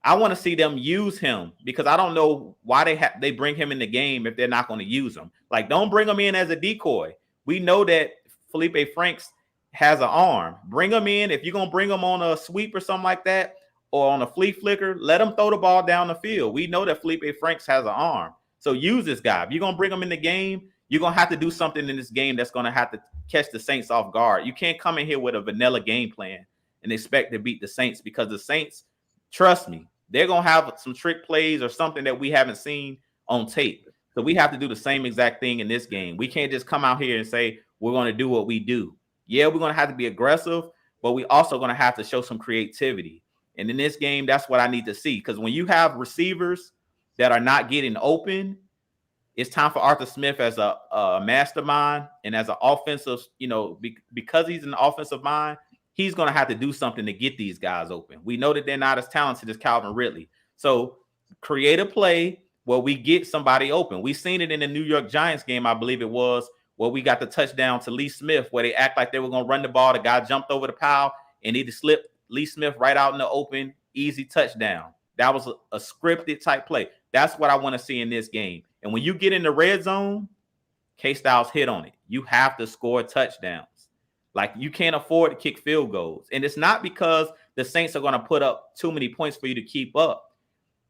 C: I want to see them use him because I don't know why they bring him in the game if they're not going to use him. Like, don't bring him in as a decoy. We know that Felipe Franks has an arm. Bring him in. If you're going to bring him on a sweep or something like that, or on a flea flicker, let him throw the ball down the field. We know that Felipe Franks has an arm. So use this guy. If you're going to bring him in the game, you're going to have to do something in this game that's going to have to catch the Saints off guard. You can't come in here with a vanilla game plan and expect to beat the Saints, because the Saints, trust me, they're going to have some trick plays or something that we haven't seen on tape. So we have to do the same exact thing in this game. We can't just come out here and say we're going to do what we do. Yeah, we're going to have to be aggressive, but we also going to have to show some creativity. And in this game, that's what I need to see. Because when you have receivers that are not getting open, it's time for Arthur Smith as a mastermind and as an offensive, because he's an offensive mind, he's going to have to do something to get these guys open. We know that they're not as talented as Calvin Ridley. So create a play where we get somebody open. We've seen it in the New York Giants game, I believe it was, where we got the touchdown to Lee Smith, where they act like they were going to run the ball. The guy jumped over the pile and he just slipped Lee Smith right out in the open, easy touchdown. That was a scripted type play. That's what I want to see in this game. And when you get in the red zone, KStylzz hit on it. You have to score touchdowns. Like, you can't afford to kick field goals. And it's not because the Saints are going to put up too many points for you to keep up.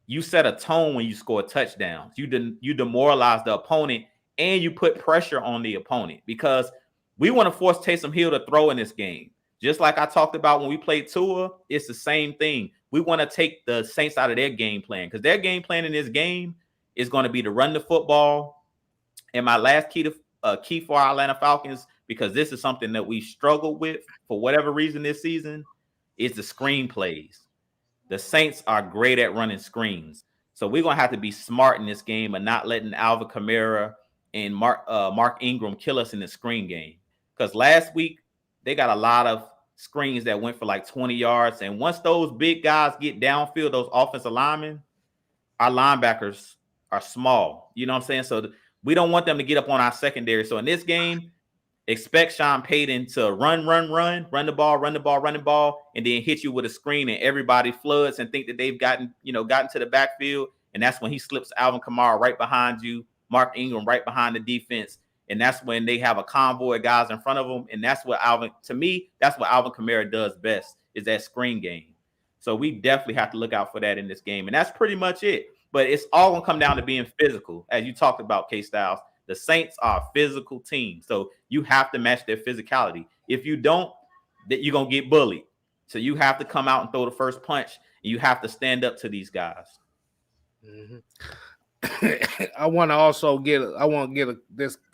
C: You set a tone when you score touchdowns. You demoralize the opponent, and you put pressure on the opponent, because we want to force Taysom Hill to throw in this game. Just like I talked about when we played Tua, it's the same thing. We want to take the Saints out of their game plan, because their game plan in this game is going to be to run the football. And my last key for our Atlanta Falcons, because this is something that we struggled with for whatever reason this season, is the screen plays. The Saints are great at running screens. So we're going to have to be smart in this game and not letting Alvin Kamara and Mark Ingram kill us in the screen game. Because last week, they got a lot of screens that went for like 20 yards. And once those big guys get downfield, those offensive linemen, our linebackers are small. You know what I'm saying? So we don't want them to get up on our secondary. So in this game, expect Sean Payton to run the ball, and then hit you with a screen, and everybody floods and think that they've gotten to the backfield. And that's when he slips Alvin Kamara right behind you, Mark Ingram right behind the defense. And that's when they have a convoy of guys in front of them. And that's what Alvin Kamara does best, is that screen game. So we definitely have to look out for that in this game. And that's pretty much it. But it's all going to come down to being physical. As you talked about, KStylzz, the Saints are a physical team. So you have to match their physicality. If you don't, that you're going to get bullied. So you have to come out and throw the first punch. And you have to stand up to these guys.
B: Mm-hmm. I want to get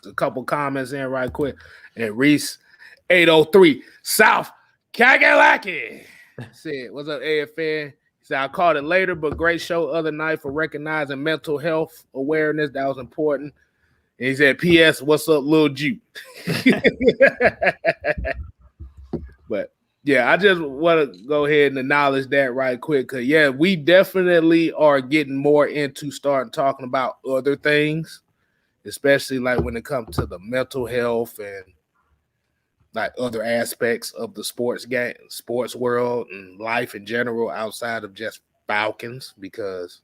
B: a couple comments in right quick. And Reese 803 South Kakalaki said, "What's up, AFN?" He said, "I caught it later, but great show other night for recognizing mental health awareness. That was important." And he said, "P.S. What's up, Lil Juke?" But yeah, I just want to go ahead and acknowledge that right quick, because yeah, we definitely are getting more into starting talking about other things, especially like when it comes to the mental health and like other aspects of the sports world and life in general outside of just Falcons, because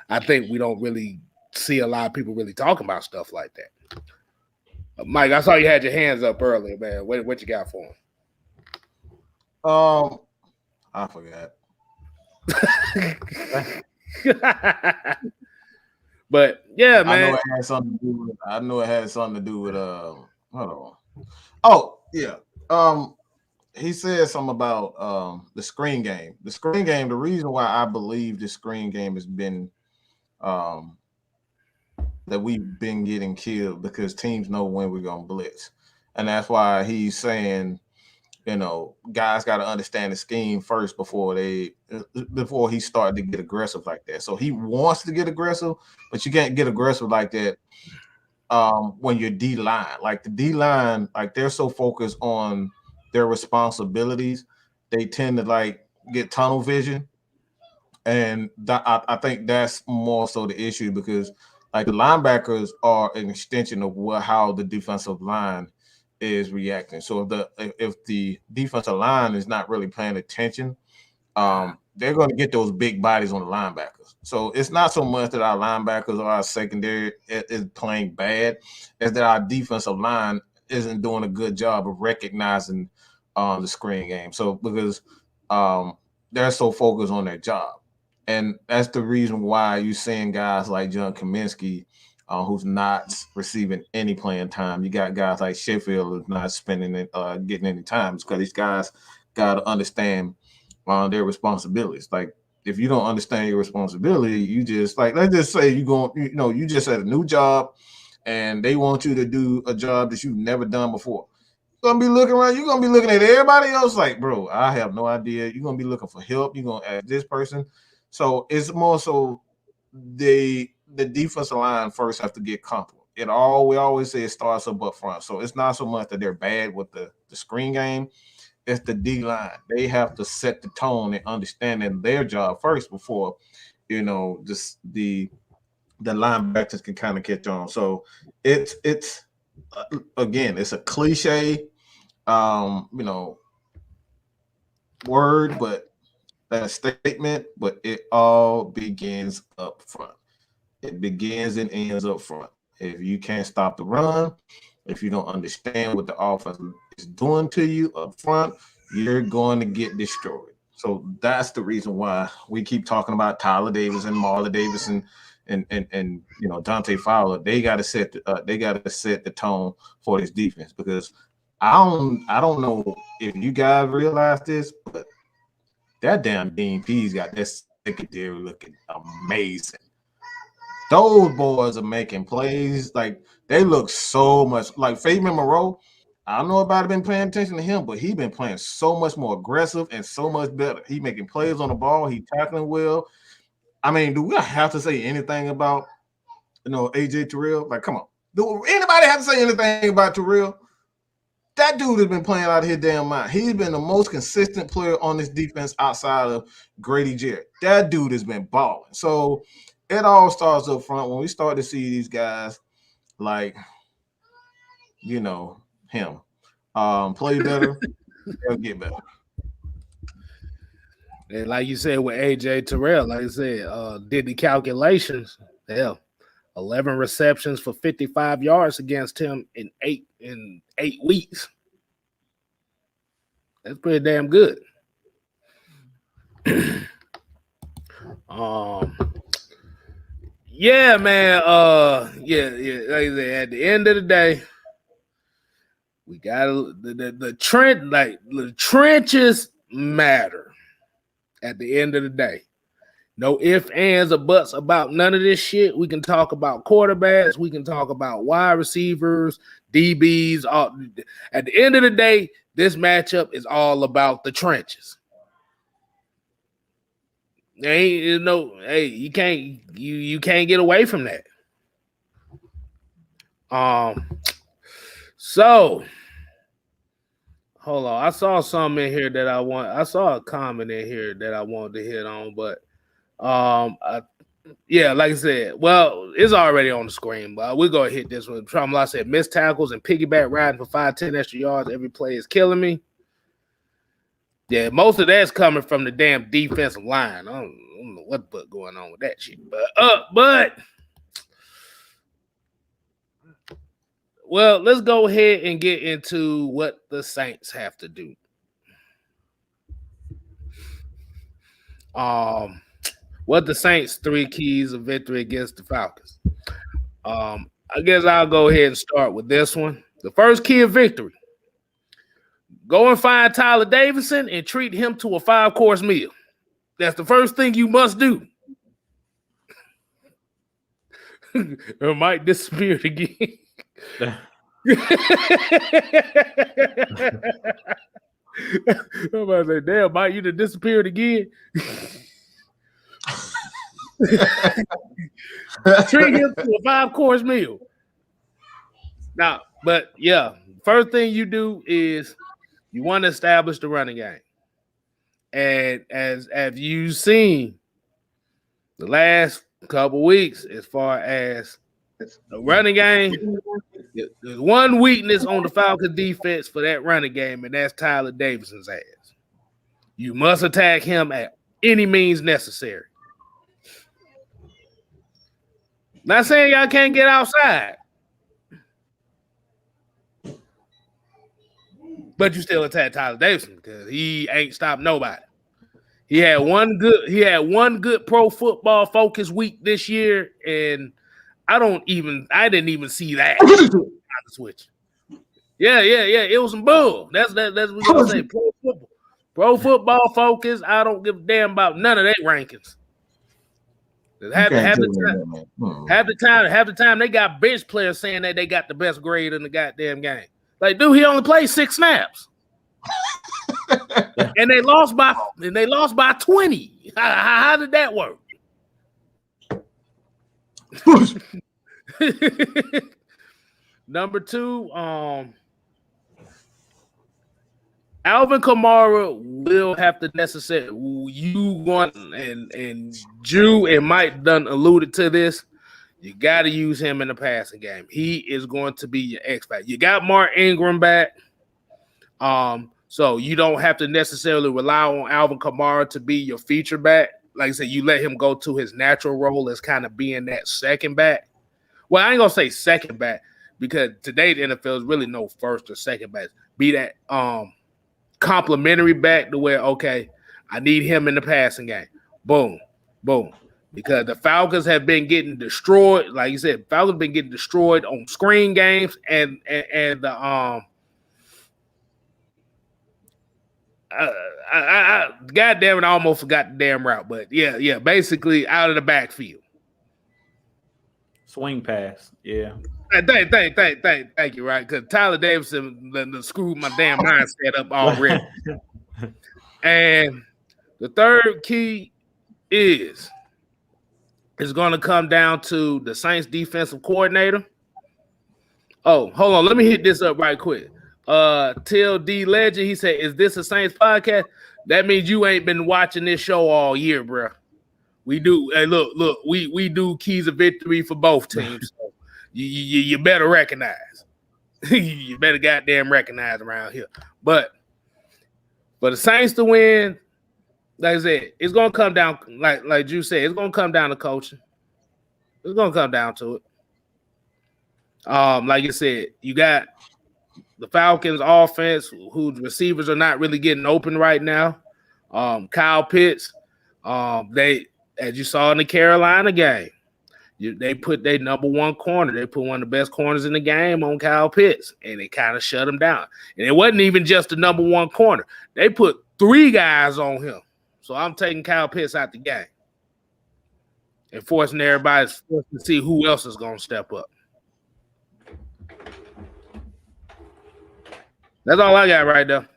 B: I think we don't really see a lot of people really talking about stuff like that. Mike, I saw you had your hands up earlier, man. What you got for him?
A: I forgot.
B: But yeah, man.
A: I know it had something to do with hold on. Oh, yeah. He said something about the screen game. The screen game, the reason why I believe the screen game has been that we've been getting killed, because teams know when we're gonna blitz. And that's why he's saying, guys got to understand the scheme first before he started to get aggressive like that. So he wants to get aggressive, but you can't get aggressive like that when you're D-line. Like the D-line, like they're so focused on their responsibilities, they tend to like get tunnel vision. And I think that's more so the issue, because like the linebackers are an extension of how the defensive line is reacting. So if the defensive line is not really paying attention, they're going to get those big bodies on the linebackers. So it's not so much that our linebackers or our secondary is playing bad, as that our defensive line isn't doing a good job of recognizing the screen game. So because they're so focused on their job. And that's the reason why you're seeing guys like John Kaminsky, who's not receiving any playing time. You got guys like Sheffield who's not spending it, getting any time, because these guys got to understand their responsibilities. Like, if you don't understand your responsibility, you just, like, let's just say you just had a new job and they want you to do a job that you've never done before. You're gonna be looking around, you're gonna be looking at everybody else like, bro, I have no idea. You're gonna be looking for help, you're gonna ask this person. So it's more so the defensive line first have to get comfortable. We always say it starts up front. So it's not so much that they're bad with the screen game. It's the D line. They have to set the tone and understanding their job first before, just the linebackers can kind of catch on. So it's again, it's a cliche, word, but that statement, but it all begins up front. It begins and ends up front. If you can't stop the run, if you don't understand what the offense is doing to you up front, you're going to get destroyed. So that's the reason why we keep talking about Tyler Davis and Marlon Davis and Dante Fowler. They got to set the tone for this defense, because I don't know if you guys realize this, but that damn Dean Pease got that secondary looking amazing. Those boys are making plays. Like, they look so much like Fabian Moreau. I don't know about been paying attention to him, but he's been playing so much more aggressive and so much better. He making plays on the ball. He tackling well. I mean, do we have to say anything about, AJ Terrell? Like, come on. Do anybody have to say anything about Terrell? That dude has been playing out of his damn mind. He's been the most consistent player on this defense outside of Grady Jarrett. That dude has been balling. So it all starts up front when we start to see these guys like, him play better, they'll get better.
B: And like you said with AJ Terrell, like I said, did the calculations. Hell, 11 receptions for 55 yards against him in 8 weeks. That's pretty damn good. Yeah, man. Yeah. Like I said, at the end of the day, we got the trend. Like, the trenches matter. At the end of the day, no ifs, ands, or buts about none of this shit. We can talk about quarterbacks. We can talk about wide receivers, DBs. At the end of the day, this matchup is all about the trenches. You can't get away from that. So hold on. I saw something in here that I saw a comment in here that I wanted to hit on, but like I said, well, it's already on the screen, but we're gonna hit this one. Like I said, missed tackles and piggyback riding for 5-10 extra yards. Every play is killing me. Yeah, most of that's coming from the damn defensive line. I don't know what's going on with that shit. But well, let's go ahead and get into what the Saints have to do. What the Saints' 3 keys of victory against the Falcons. I guess I'll go ahead and start with this one. The first key of victory: go and find Tyler Davidson and treat him to a 5-course meal. That's the first thing you must do. It might disappear again. I'm about to say, damn, Mike, you done disappeared again. Treat him to a 5-course meal. Now, but yeah, first thing you do is you want to establish the running game. And as you've seen the last couple weeks, as far as the running game, There's one weakness on the Falcons defense for that running game, and that's Tyler Davison's ass. You must attack him at any means necessary. Not saying y'all can't get outside, but you still attack Tyler Davison because he ain't stopped nobody. He had one good Pro Football Focus week this year, and I didn't even see that. Switch. Yeah. It was some bull. That's what we're gonna say. Pro Football Focus. I don't give a damn about none of their rankings. Half the time they got bench players saying that they got the best grade in the goddamn game. Like, dude, he only played 6 snaps. and they lost by 20. How did that work? Number 2, Alvin Kamara will have to and Drew and Mike done alluded to this. You got to use him in the passing game. He is going to be your X factor. You got Mark Ingram back, so you don't have to necessarily rely on Alvin Kamara to be your feature back. Like I said, you let him go to his natural role as kind of being that second back. Well, I ain't gonna say second back because today the NFL is really no first or second back. Be that complimentary back to where, okay, I need him in the passing game. Boom. Because the Falcons have been getting destroyed. Like you said, Falcons have been getting destroyed on screen games and the God damn it, I almost forgot the damn route. But yeah, basically out of the backfield.
C: Swing pass, yeah.
B: Thank you, right? Because Tyler Davison screwed my damn mindset up already. And the third key is going to come down to the Saints defensive coordinator. Oh, hold on. Let me hit this up right quick. Till D Legend, he said, "Is this a Saints podcast?" That means you ain't been watching this show all year, bro. We do. Hey, look. We do keys of victory for both teams. So you better recognize. You better goddamn recognize around here. But for the Saints to win, like I said, it's gonna come down. Like Drew said, it's gonna come down to coaching. It's gonna come down to it. Like you said, you got the Falcons offense, whose receivers are not really getting open right now. Kyle Pitts, they, as you saw in the Carolina game, they put their number one corner. They put one of the best corners in the game on Kyle Pitts, and they kind of shut him down. And it wasn't even just the number one corner. They put 3 guys on him. So I'm taking Kyle Pitts out the game and forcing everybody to see who else is going to step up. That's all I got right there.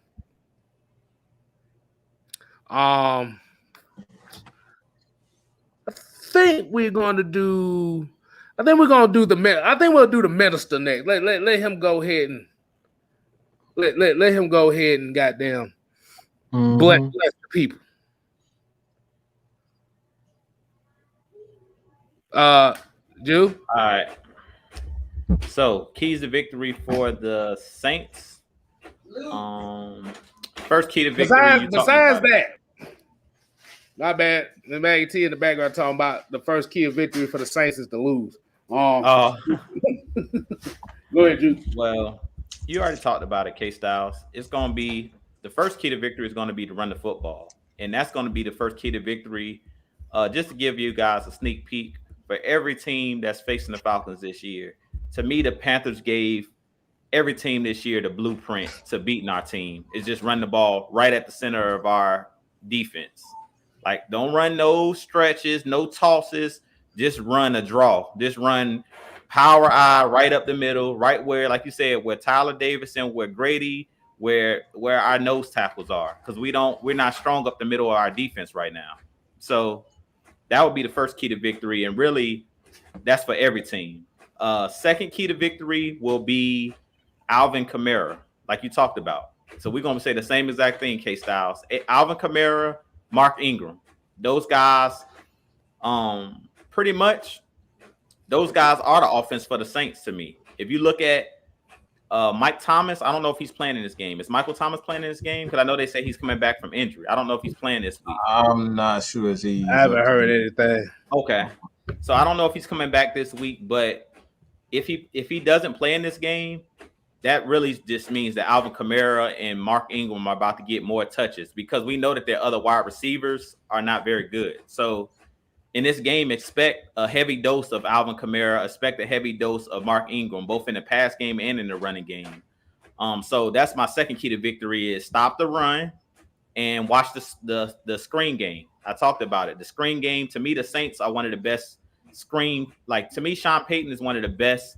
B: I think we're going to do. I think we'll do the minister next. Let him go ahead and let him go ahead and goddamn bless the people. Jew.
C: All right. So keys to victory for the Saints. First key to victory.
B: Besides that, my bad. The Maggie T in the background talking about the first key of victory for the Saints is to lose. Go ahead, Drew.
C: Well, you already talked about it, KStylzz. It's going to be the first key to victory is going to be to run the football, and that's going to be the first key to victory. Just to give you guys a sneak peek for every team that's facing the Falcons this year. To me, the Panthers gave every team this year the blueprint to beating our team. Is just run the ball right at the center of our defense. Like, don't run no stretches, no tosses. Just run a draw. Just run power eye right up the middle, right where, like you said, where Tyler Davison, where Grady, where our nose tackles are. Because we're not strong up the middle of our defense right now. So that would be the first key to victory. And really, that's for every team. Second key to victory will be Alvin Kamara, like you talked about. So we're going to say the same exact thing, KStylzz. Alvin Kamara, Mark Ingram. Those guys, pretty much, those guys are the offense for the Saints to me. If you look at Mike Thomas, I don't know if he's playing in this game. Is Michael Thomas playing in this game? Because I know they say he's coming back from injury. I don't know if he's playing this week.
A: I'm not sure if he's.
B: I haven't heard anything.
C: Okay, so I don't know if he's coming back this week, but if he doesn't play in this game, that really just means that Alvin Kamara and Mark Ingram are about to get more touches because we know that their other wide receivers are not very good. So in this game, expect a heavy dose of Alvin Kamara, expect a heavy dose of Mark Ingram, both in the pass game and in the running game. So that's my second key to victory is stop the run and watch the screen game. I talked about it. The screen game, to me, the Saints are one of the best screen. Like, to me, Sean Payton is one of the best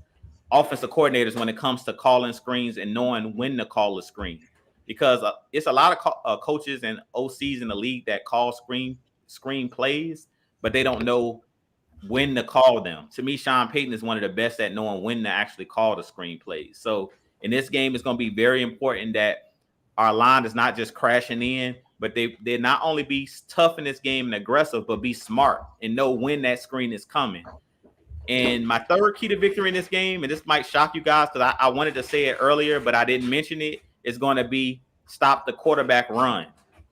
C: offensive coordinators when it comes to calling screens and knowing when to call a screen. Because it's a lot of coaches and OCs in the league that call screen plays, but they don't know when to call them. To me, Sean Payton is one of the best at knowing when to actually call the screen plays. So in this game, it's going to be very important that our line is not just crashing in, but they not only be tough in this game and aggressive, but be smart and know when that screen is coming. And my third key to victory in this game, and this might shock you guys because I wanted to say it earlier, but I didn't mention it, is going to be stop the quarterback run.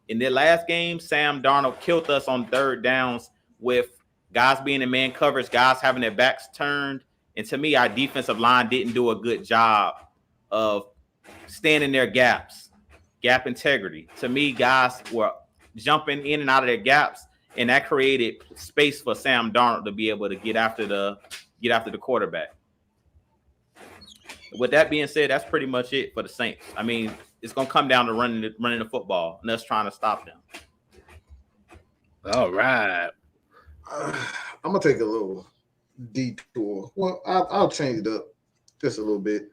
C: In the last game, Sam Darnold killed us on third downs with guys being in man coverage, guys having their backs turned. And to me, our defensive line didn't do a good job of staying in their gaps, gap integrity. To me, guys were jumping in and out of their gaps, and that created space for Sam Darnold to be able to get after the quarterback. With that being said, that's pretty much it for the Saints. I mean, it's going to come down to running the football and us trying to stop them.
B: All right.
A: I'm gonna take a little detour. Well, I'll change it up just a little bit.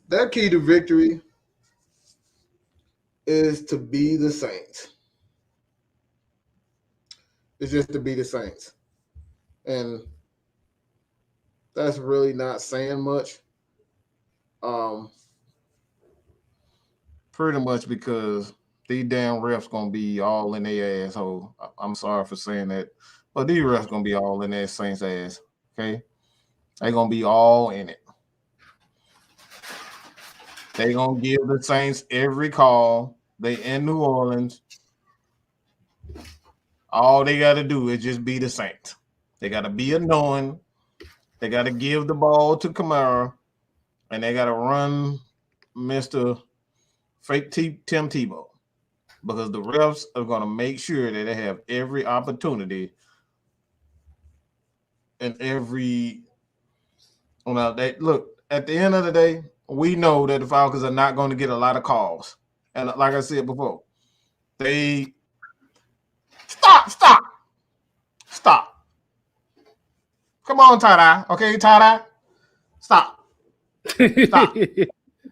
A: That key to victory is to be the Saints. It's just to be the Saints. And that's really not saying much. Pretty much because these damn refs gonna be all in their asshole. I'm sorry for saying that, but these refs gonna be all in their Saints ass. Okay, they gonna be all in it. They gonna give the Saints every call. They in New Orleans. All they gotta do is just be the Saints. They gotta be annoying. They gotta give the ball to Kamara, and they gotta run Mr. Fake Tim Tebow, because the refs are going to make sure that they have every opportunity and every. Well, look, at the end of the day, we know that the Falcons are not going to get a lot of calls. And like I said before, they stop. Come on, tie-dye. Okay, tie-dye. Stop.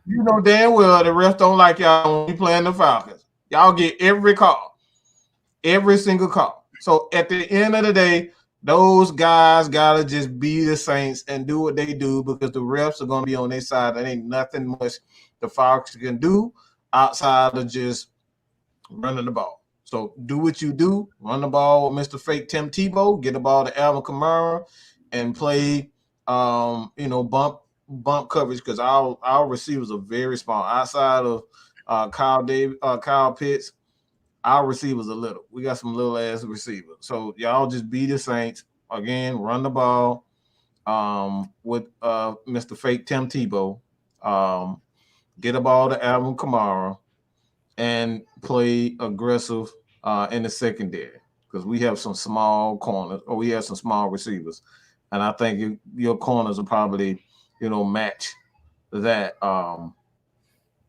A: You know damn well the refs don't like y'all when you playing the Falcons. Y'all get every call, every single call. So at the end of the day, those guys gotta just be the Saints and do what they do, because the refs are gonna be on their side. There ain't nothing much the Falcons can do outside of just running the ball. So do what you do, run the ball with Mr. Fake Tim Tebow, get the ball to Alvin Kamara, and play bump coverage, because our receivers are very small. Outside of Kyle Pitts, our receivers are little. We got some little ass receivers. So y'all just be the Saints again. Run the ball with Mr. Fake Tim Tebow. Get a ball to Alvin Kamara and play aggressive in the secondary, because we have some small corners, or we have some small receivers, and I think your corners will probably match that.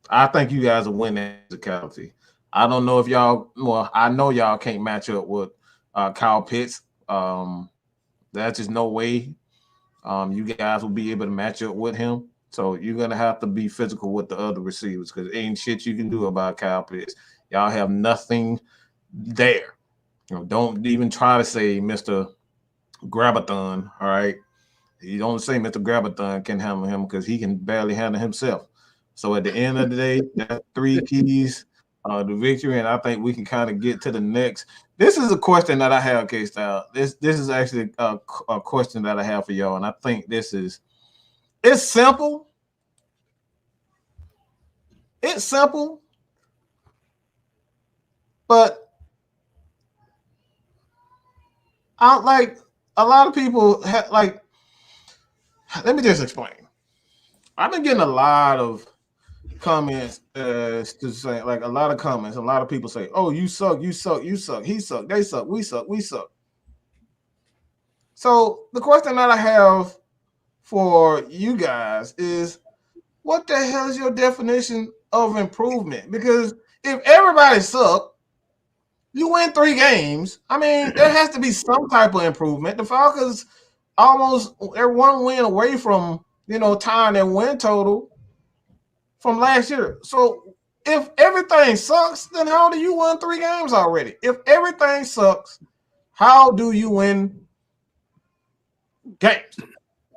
A: I think you guys will win that physicality. I don't know if y'all. Well, I know y'all can't match up with Kyle Pitts. That's just no way you guys will be able to match up with him. So you're gonna have to be physical with the other receivers, because ain't shit you can do about Kyle Pitts. Y'all have nothing there. Don't even try to say Mr. Grabathon. All right. You don't say Mr. Grabathon can handle him, because he can barely handle himself. So at the end of the day, that's three keys the victory, and I think we can kind of get to the next. This is a question that I have, KStylzz. This is actually a question that I have for y'all, and I think it's simple. It's simple, but I like a lot of people like. Let me just explain. I've been getting a lot of comments to say, like, a lot of comments. A lot of people say, "Oh, you suck, you suck, you suck. He suck, they suck, we suck, we suck." So the question that I have for you guys is, what the hell is your definition of improvement? Because if everybody suck, you win 3 games. I mean, there has to be some type of improvement. The Falcons they're 1 win away from, tying their win total from last year. So if everything sucks, then how do you win 3 games already? If everything sucks, how do you win games?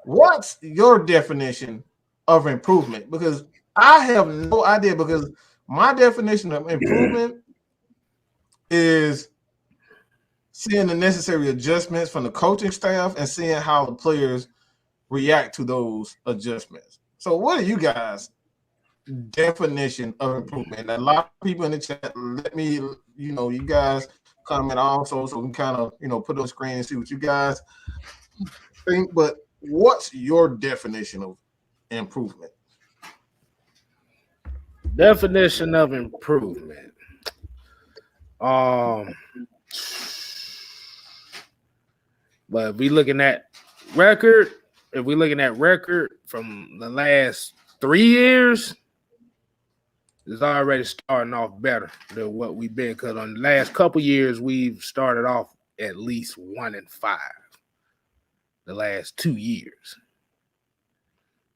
A: What's your definition of improvement? Because I have no idea, because my definition of improvement is seeing the necessary adjustments from the coaching staff and seeing how the players react to those adjustments. So what are you guys' definition of improvement? A lot of people in the chat, let me, you guys comment also so we can kind of, put on the screen and see what you guys think. But what's your definition of improvement?
B: Definition of improvement. But if we're looking at record from the last 3 years, it's already starting off better than what we've been. Because on the last couple years, we've started off at least 1-5. The last 2 years.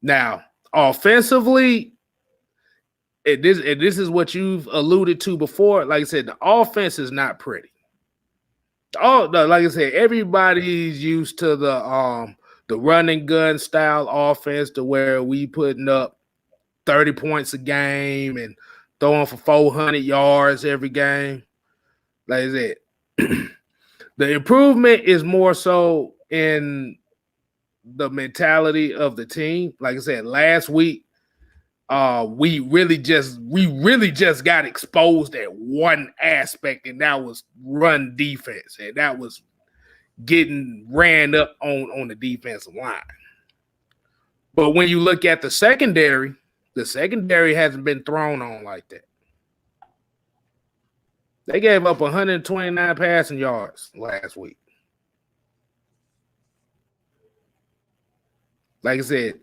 B: Now, offensively, this is what you've alluded to before. Like I said, the offense is not pretty. Like I said, everybody's used to the run and gun style offense, to where we putting up 30 points a game and throwing for 400 yards every game. Like I said, the improvement is more so in the mentality of the team. Like I said, last week, we really just got exposed at one aspect, and that was run defense, and that was getting ran up on the defensive line. But when you look at the secondary hasn't been thrown on like that. They gave up 129 passing yards last week. Like I said,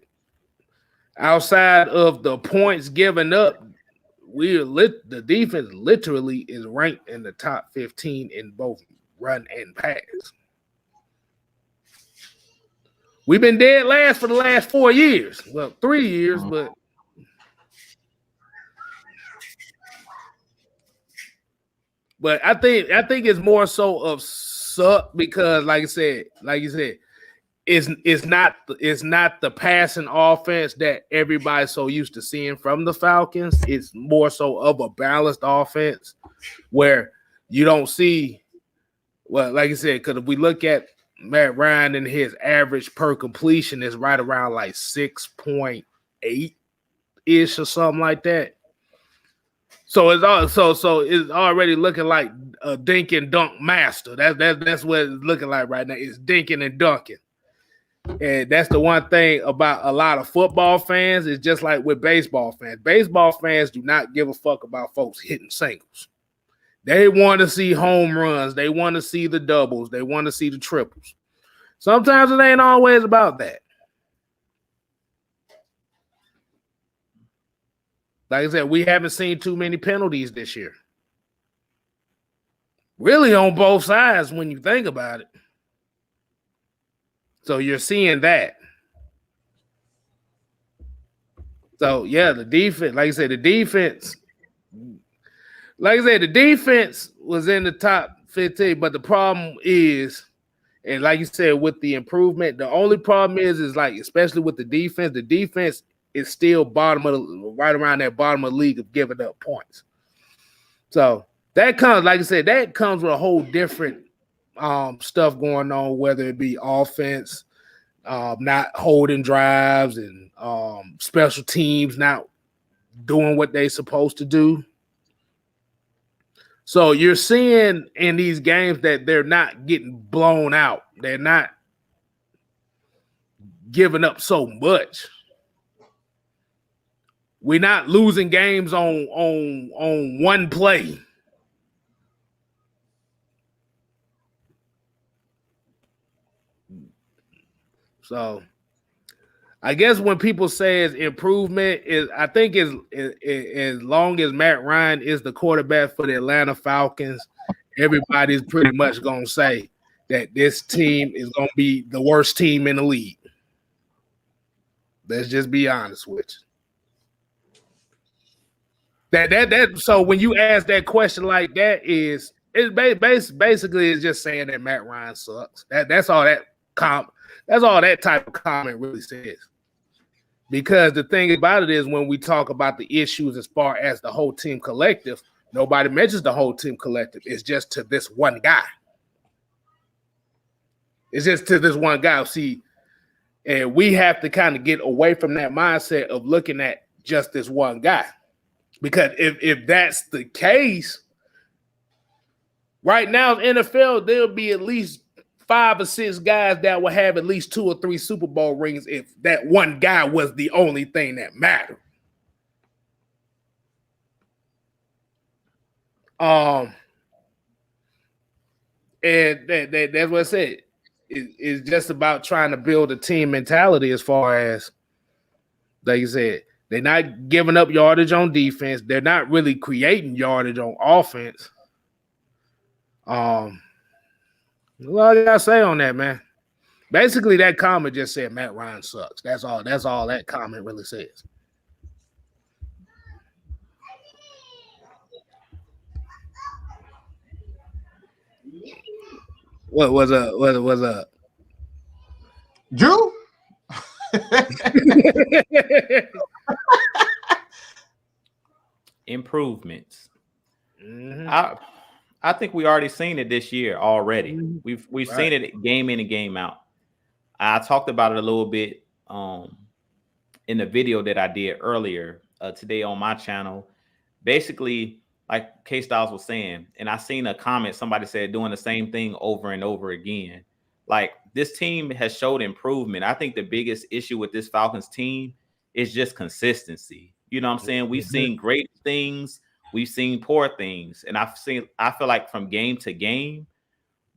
B: outside of the points given up, the defense literally is ranked in the top 15 in both run and pass. We've been dead last for the last 4 years. Well, 3 years, but I think it's more so of suck, because like you said, it's not the passing offense that everybody's so used to seeing from the Falcons. It's more so of a balanced offense where you don't see, well, like I said, because if we look at Matt Ryan, and his average per completion is right around like 6.8-ish or something like that. So it's already looking like a dink and dunk master. That's what it's looking like right now. It's dinking and dunking. And that's the one thing about a lot of football fans. It's just like with baseball fans. Baseball fans do not give a fuck about folks hitting singles. They want to see home runs. They want to see the doubles. They want to see the triples. Sometimes it ain't always about that. Like I said, we haven't seen too many penalties this year. Really on both sides when you think about it. So you're seeing that. So, yeah, the defense, like I said, the defense was in the top 15, but the problem is, and like you said, with the improvement, the only problem is like, especially with the defense is still right around that bottom of the league of giving up points. So that comes, like I said, that comes with a whole different stuff going on, whether it be offense, not holding drives, and special teams not doing what they're supposed to do. So you're seeing in these games that they're not getting blown out. They're not giving up so much. We're not losing games on one play. So I guess when people say it's improvement, is I think is as long as Matt Ryan is the quarterback for the Atlanta Falcons, everybody's pretty much gonna say that this team is gonna be the worst team in the league. Let's just be honest with you. That so when you ask that question like that, basically it's just saying that Matt Ryan sucks. That's all that type of comment really says. Because the thing about it is, when we talk about the issues as far as the whole team collective, nobody mentions the whole team collective. It's just to this one guy. It's just to this one guy. See, and we have to kind of get away from that mindset of looking at just this one guy. Because if that's the case, right now in the NFL, there'll be at least 5 or 6 guys that will have at least 2 or 3 Super Bowl rings if that one guy was the only thing that mattered. And that's what I said. It's just about trying to build a team mentality as far as, like you said, they're not giving up yardage on defense. They're not really creating yardage on offense. Well, I gotta say on that, man. Basically, that comment just said Matt Ryan sucks. That's all that comment really says. What was up?
A: Drew?
C: Improvements.
B: Mm-hmm.
C: I think we already seen it this year already.
B: Mm-hmm.
C: We've seen it game in and game out. I talked about it a little bit in the video that I did earlier today on my channel. Basically, like KStylzz was saying, and I seen a comment, somebody said doing the same thing over and over again. Like, this team has showed improvement. I think the biggest issue with this Falcons team is just consistency. You know what I'm saying? We've seen great things. We've seen poor things. And I feel like from game to game,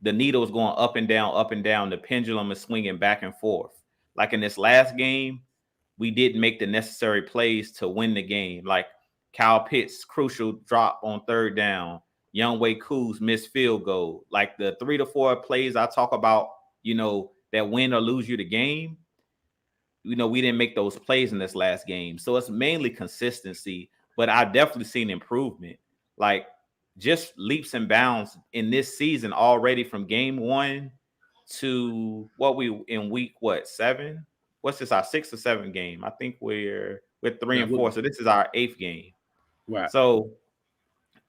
C: the needle is going up and down, up and down. The pendulum is swinging back and forth. Like in this last game, we didn't make the necessary plays to win the game. Like Kyle Pitts' crucial drop on 3rd down. Younghoe Koo's missed field goal. Like the 3 to 4 plays I talk about, you know, that win or lose you the game. You know, we didn't make those plays in this last game. So it's mainly consistency, but I've definitely seen improvement. Like just leaps and bounds in this season already from game 1 to what we in week 7? What's this, our 6th or 7th game? I think we're 3 and 4. So this is our 8th game.
B: Right.
C: So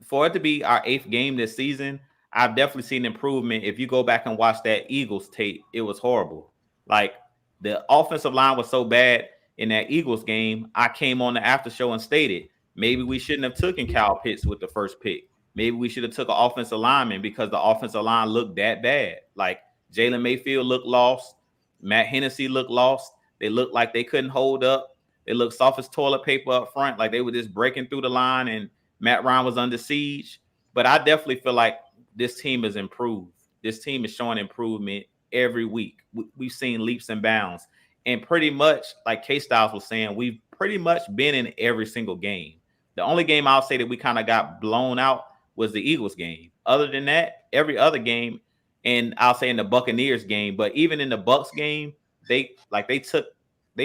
C: for it to be our 8th game this season, I've definitely seen improvement. If you go back and watch that Eagles tape, it was horrible. Like the offensive line was so bad in that Eagles game. I came on the after show and stated, maybe we shouldn't have taken Kyle Pitts with the first pick. Maybe we should have took an offensive lineman because the offensive line looked that bad. Like Jalen Mayfield looked lost. Matt Hennessy looked lost. They looked like they couldn't hold up. They looked soft as toilet paper up front, like they were just breaking through the line and Matt Ryan was under siege. But I definitely feel like this team has improved. This team is showing improvement every week. We've seen leaps and bounds. And pretty much, like KStylzz was saying, we've pretty much been in every single game. The only game I'll say that we kind of got blown out was the Eagles game. Other than that, every other game, and I'll say in the Buccaneers game, but even in the Bucs game, they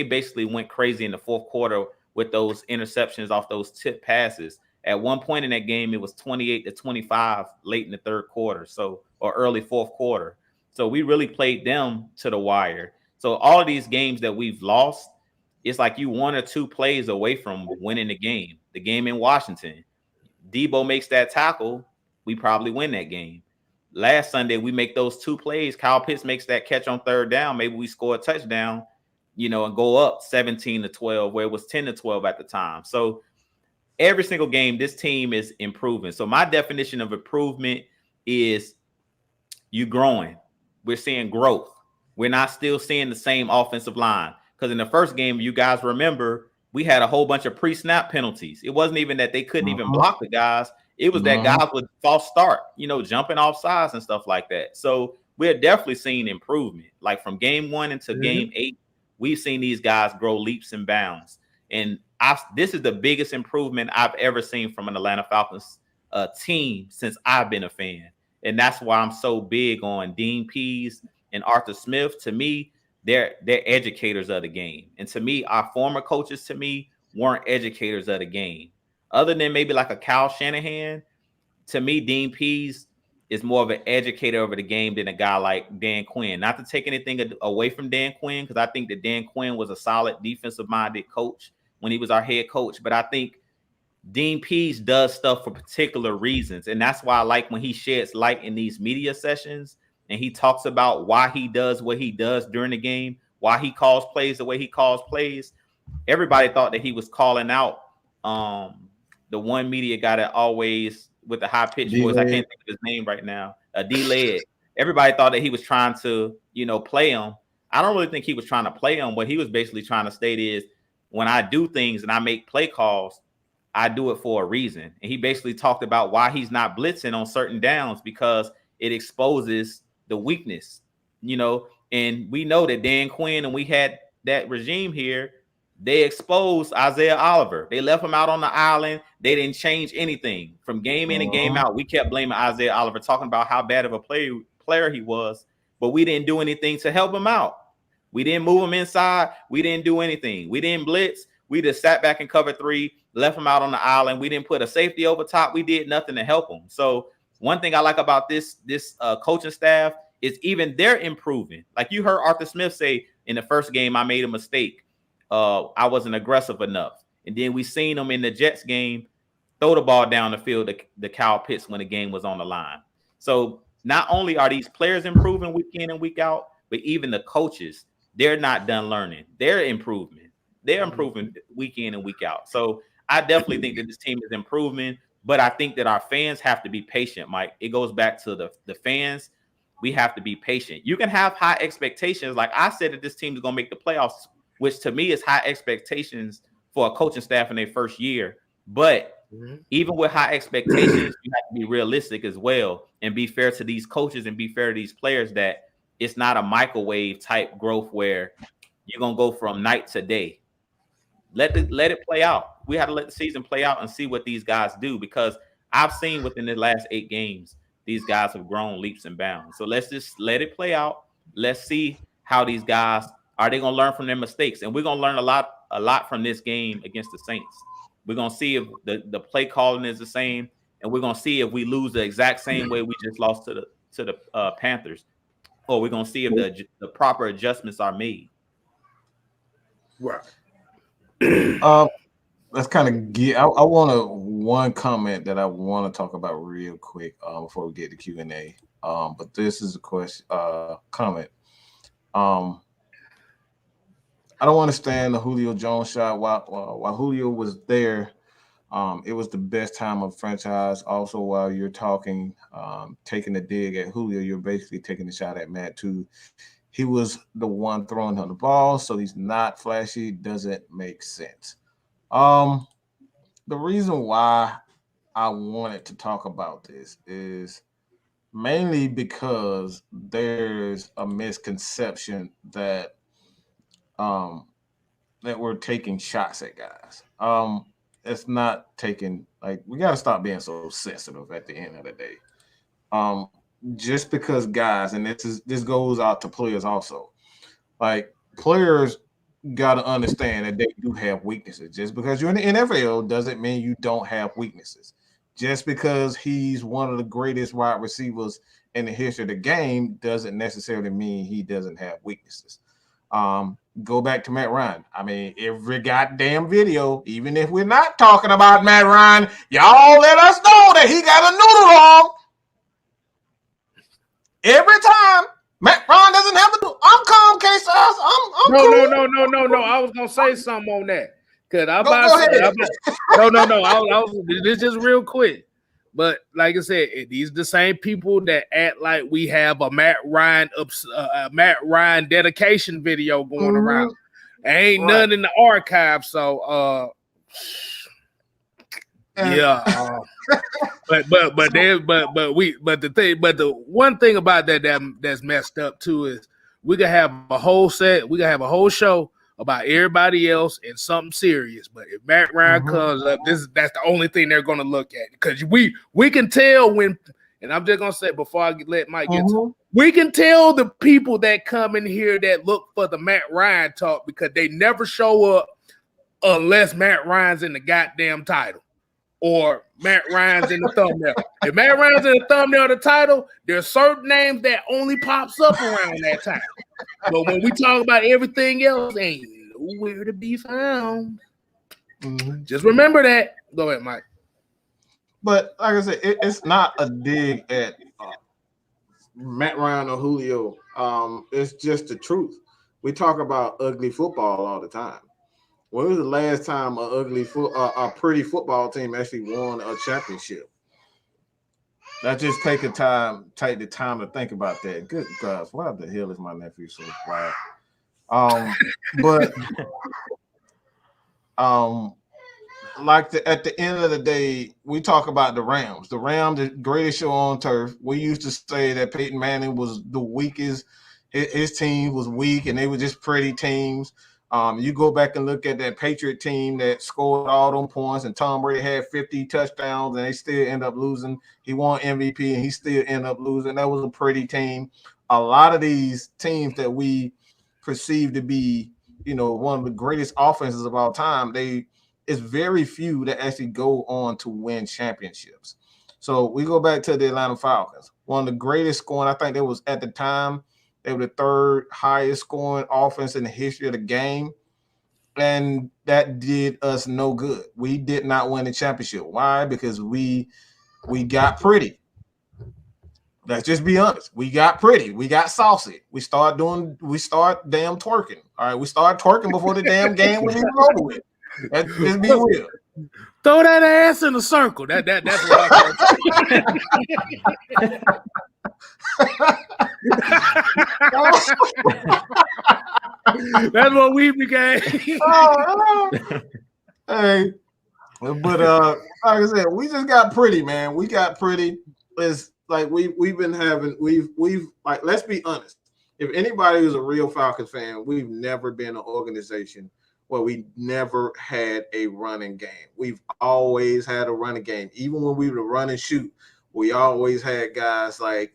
C: basically went crazy in the 4th quarter with those interceptions off those tip passes. At one point in that game, it was 28-25 late in the 3rd quarter, or early 4th quarter. So we really played them to the wire. So all of these games that we've lost, it's like you 1 or 2 plays away from winning the game. The game in Washington, Debo makes that tackle, we probably win that game. Last Sunday, we make those 2 plays. Kyle Pitts makes that catch on 3rd down. Maybe we score a touchdown, you know, and go up 17-12, where it was 10-12 at the time. So every single game, this team is improving. So my definition of improvement is you growing. We're seeing growth. We're not still seeing the same offensive line. Because in the first game, you guys remember, we had a whole bunch of pre-snap penalties. It wasn't even that they couldn't even block the guys. It was that guys would false start, you know, jumping off sides and stuff like that. So we're definitely seeing improvement. Like from game 1 into game 8, we've seen these guys grow leaps and bounds. And this is the biggest improvement I've ever seen from an Atlanta Falcons team since I've been a fan. And that's why I'm so big on Dean Pease and Arthur Smith. To me, they're educators of the game. And to me, our former coaches, to me, weren't educators of the game. Other than maybe like a Kyle Shanahan, to me, Dean Pease is more of an educator over the game than a guy like Dan Quinn. Not to take anything away from Dan Quinn, because I think that Dan Quinn was a solid defensive-minded coach when he was our head coach. But I think Dean Pease does stuff for particular reasons. And that's why I like when he sheds light in these media sessions and he talks about why he does what he does during the game, why he calls plays the way he calls plays. Everybody thought that he was calling out the one media guy that always with the high-pitched voice. I can't think of his name right now. D-Led. Everybody thought that he was trying to, you know, play him. I don't really think he was trying to play him. What he was basically trying to state is when I do things and I make play calls, I do it for a reason. And he basically talked about why he's not blitzing on certain downs, because it exposes the weakness, you know. And we know that Dan Quinn, and we had that regime here, they exposed Isaiah Oliver. They left him out on the island. They didn't change anything from game in and game out. We kept blaming Isaiah Oliver, talking about how bad of a player he was, but we didn't do anything to help him out. We didn't move him inside. We didn't do anything. We didn't blitz. We just sat back in cover 3, left him out on the island. We didn't put a safety over top. We did nothing to help him. So one thing I like about this coaching staff is even they're improving. Like you heard Arthur Smith say in the first game, I made a mistake. I wasn't aggressive enough. And then we seen him in the Jets game throw the ball down the field to Kyle Pitts when the game was on the line. So not only are these players improving week in and week out, but even the coaches, they're not done learning. They're improving. They're improving week in and week out. So I definitely think that this team is improving, but I think that our fans have to be patient, Mike. It goes back to the fans. We have to be patient. You can have high expectations. Like I said that this team is going to make the playoffs, which to me is high expectations for a coaching staff in their first year. But even with high expectations, you have to be realistic as well and be fair to these coaches and be fair to these players that it's not a microwave type growth where you're going to go from night to day. Let it play out. We have to let the season play out and see what these guys do, because I've seen within the last 8 games, these guys have grown leaps and bounds. So let's just let it play out. Let's see how these guys, are they going to learn from their mistakes? And we're going to learn a lot from this game against the Saints. We're going to see if the play calling is the same, and we're going to see if we lose the exact same way we just lost to the Panthers, or we're going to see if the proper adjustments are made.
B: Right.
A: Let's kind of get. I want one comment that I want to talk about real quick before we get to Q&A. But this is a question, comment. I don't understand the Julio Jones shot. While Julio was there, it was the best time of franchise. Also, while you're talking, taking a dig at Julio, you're basically taking a shot at Matt too. He was the one throwing on the ball, so he's not flashy. Doesn't make sense. The reason why I wanted to talk about this is mainly because there's a misconception that we're taking shots at guys. It's not taking, like, we got to stop being so sensitive at the end of the day. Just because guys, and this goes out to players also, like players got to understand that they do have weaknesses. Just because you're in the NFL doesn't mean you don't have weaknesses. Just because he's one of the greatest wide receivers in the history of the game doesn't necessarily mean he doesn't have weaknesses. Go back to Matt Ryan. I mean, every goddamn video, even if we're not talking about Matt Ryan, y'all let us know that he got a noodle arm. Every time Matt Ryan doesn't have a noodle. I'm calm, KStylzz. I'm cool.
B: No. I was gonna say something on that. Cause I
A: Go ahead.
B: No. I was this just real quick. But like I said, these are the same people that act like we have a Matt Ryan dedication video going around. Ain't none in the archive. So the one thing about that's messed up too is we can have a whole show about everybody else and something serious, but if Matt Ryan comes up, that's the only thing they're going to look at, because we can tell when, and I'm just going to say before I let Mike get to, we can tell the people that come in here that look for the Matt Ryan talk, because they never show up unless Matt Ryan's in the goddamn title or Matt Ryan's in the thumbnail. If Matt Ryan's in the thumbnail of the title, there's certain names that only pops up around that time. But when we talk about everything else, ain't nowhere to be found. Just remember that. Go ahead, Mike.
A: But like I said, it's not a dig at Matt Ryan or Julio. It's just the truth. We talk about ugly football all the time. When was the last time a pretty football team actually won a championship? Let's just take the time to think about that. Good gosh, why the hell is my nephew so quiet? At the end of the day, we talk about the Rams. The Rams, the greatest show on turf. We used to say that Peyton Manning was the weakest. His team was weak, and they were just pretty teams. You go back and look at that Patriot team that scored all them points, and Tom Brady had 50 touchdowns, and they still end up losing. He won MVP, and he still end up losing. That was a pretty team. A lot of these teams that we perceive to be, one of the greatest offenses of all time, it's very few that actually go on to win championships. So we go back to the Atlanta Falcons. One of the greatest scoring, I think there was at the time, they were the third highest scoring offense in the history of the game. And that did us no good. We did not win the championship. Why? Because we got pretty. Let's just be honest. We got pretty. We got saucy. We start damn twerking. All right. We start twerking before the damn game was even over with. Let's just be real.
B: Throw that ass in a circle. That's what that's what we became.
A: Hey, but like I said, we just got pretty, man. We got pretty. It's like we've like, let's be honest. If anybody who's a real Falcons fan, we've never been an organization where we never had a running game. We've always had a running game. Even when we were run and shoot, we always had guys like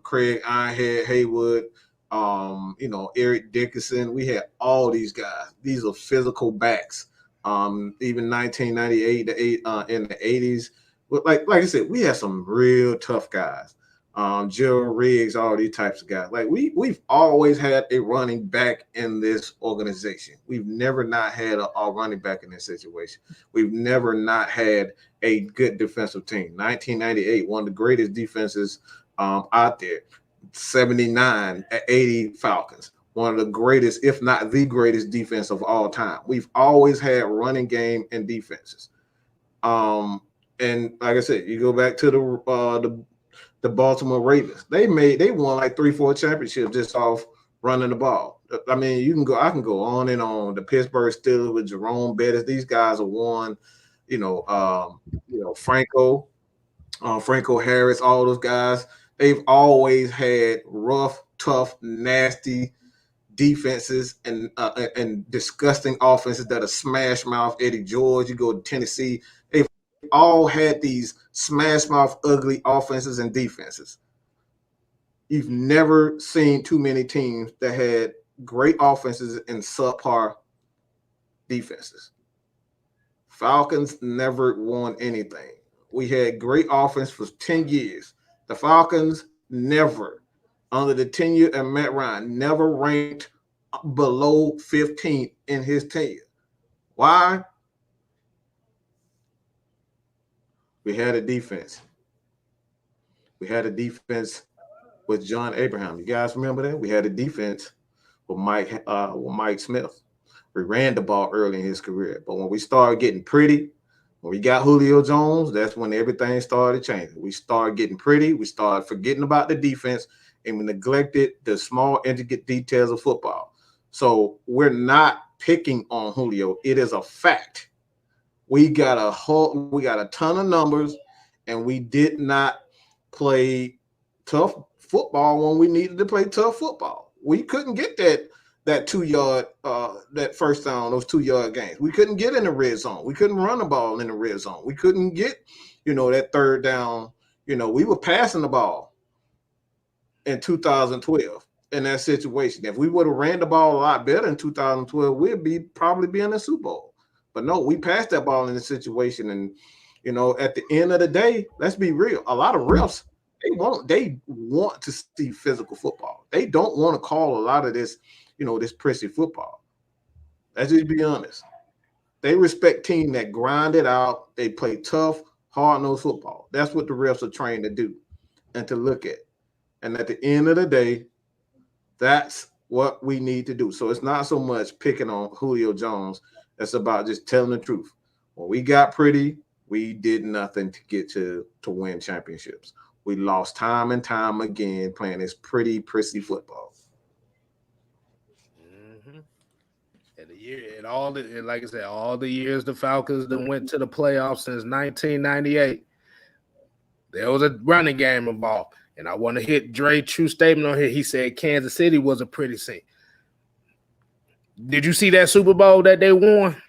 A: Craig Ironhead Haywood, Eric Dickerson. We had all these guys. These are physical backs. Even 1998 in the 80s. But like I said, we had some real tough guys. Gerald Riggs, all these types of guys. Like we've always had a running back in this organization. We've never not had a running back in this situation. We've never not had a good defensive team. 1998, one of the greatest defenses out there. 79, 80 Falcons. One of the greatest, if not the greatest defense of all time. We've always had running game and defenses. And like I said, you go back to the Baltimore Ravens. They won like 3-4 championships just off running the ball. I mean, I can go on and on. The Pittsburgh Steelers with Jerome Bettis. These guys have won, Franco Harris, all those guys. They've always had rough, tough, nasty defenses and disgusting offenses that are smash mouth. Eddie George, you go to Tennessee. They've all had these smash mouth, ugly offenses and defenses. You've never seen too many teams that had great offenses and subpar defenses. Falcons never won anything. We had great offense for 10 years. The Falcons never, under the tenure of Matt Ryan, never ranked below 15th in his tenure. Why? We had a defense. We had a defense with John Abraham. You guys remember that? We had a defense with Mike Smith. We ran the ball early in his career. But when we started getting pretty, when we got Julio Jones, that's when everything started changing. We started getting pretty. We started forgetting about the defense, and we neglected the small, intricate details of football. So we're not picking on Julio. It is a fact. We got a ton of numbers, and we did not play tough football when we needed to play tough football. We couldn't get that 2-yard, that first down, those 2-yard gains. We couldn't get in the red zone. We couldn't run the ball in the red zone. We couldn't get, that third down. We were passing the ball in 2012 in that situation. If we would have ran the ball a lot better in 2012, we'd probably be in the Super Bowl. But no, we passed that ball in the situation. And, at the end of the day, let's be real. A lot of refs, they want to see physical football. They don't want to call a lot of this, this prissy football. Let's just be honest. They respect teams that grind it out. They play tough, hard-nosed football. That's what the refs are trained to do and to look at. And at the end of the day, that's what we need to do. So it's not so much picking on Julio Jones. It's about just telling the truth. When we got pretty, we did nothing to get to win championships. We lost time and time again playing this pretty, prissy football.
B: Mm-hmm. And like I said, all the years the Falcons that went to the playoffs since 1998, there was a running game involved. And I want to hit Dre's true statement on here. He said Kansas City was a pretty scene. Did you see that Super Bowl that they won?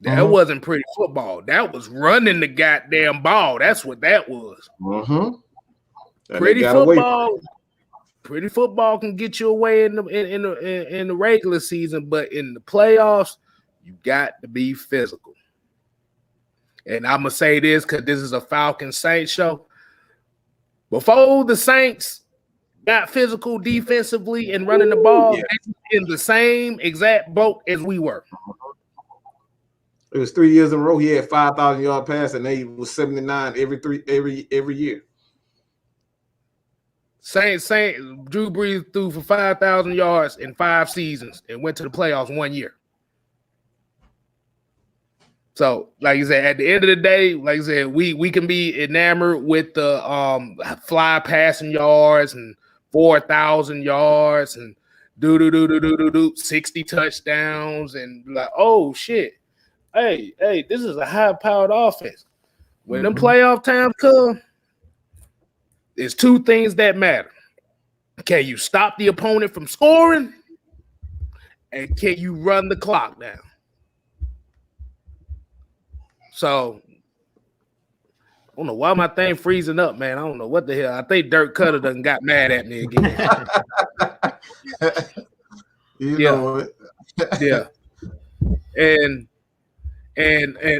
B: That wasn't pretty football. That was running the goddamn ball. That's what that was. Pretty football. Pretty football can get you away in the regular season, but in the playoffs, you got to be physical. And I'm gonna say this because this is a Falcons Saints show. Before the Saints got physical defensively and running the ball, they were in the same exact boat as we were.
A: It was 3 years in a row. He had 5,000-yard pass, and they was 79 every year.
B: Saints Drew Brees threw for 5,000 yards in 5 seasons and went to the playoffs 1 year. So, like you said, at the end of the day, like I said, we can be enamored with the fly passing yards and 4,000 yards and 60 touchdowns and like, oh shit. Hey, this is a high-powered offense. When them playoff times come, there's 2 things that matter. Can you stop the opponent from scoring? And can you run the clock down? So, I don't know why my thing freezing up, man. I don't know what the hell. I think Dirk Cutter done got mad at me again.
A: You know it.
B: Yeah. And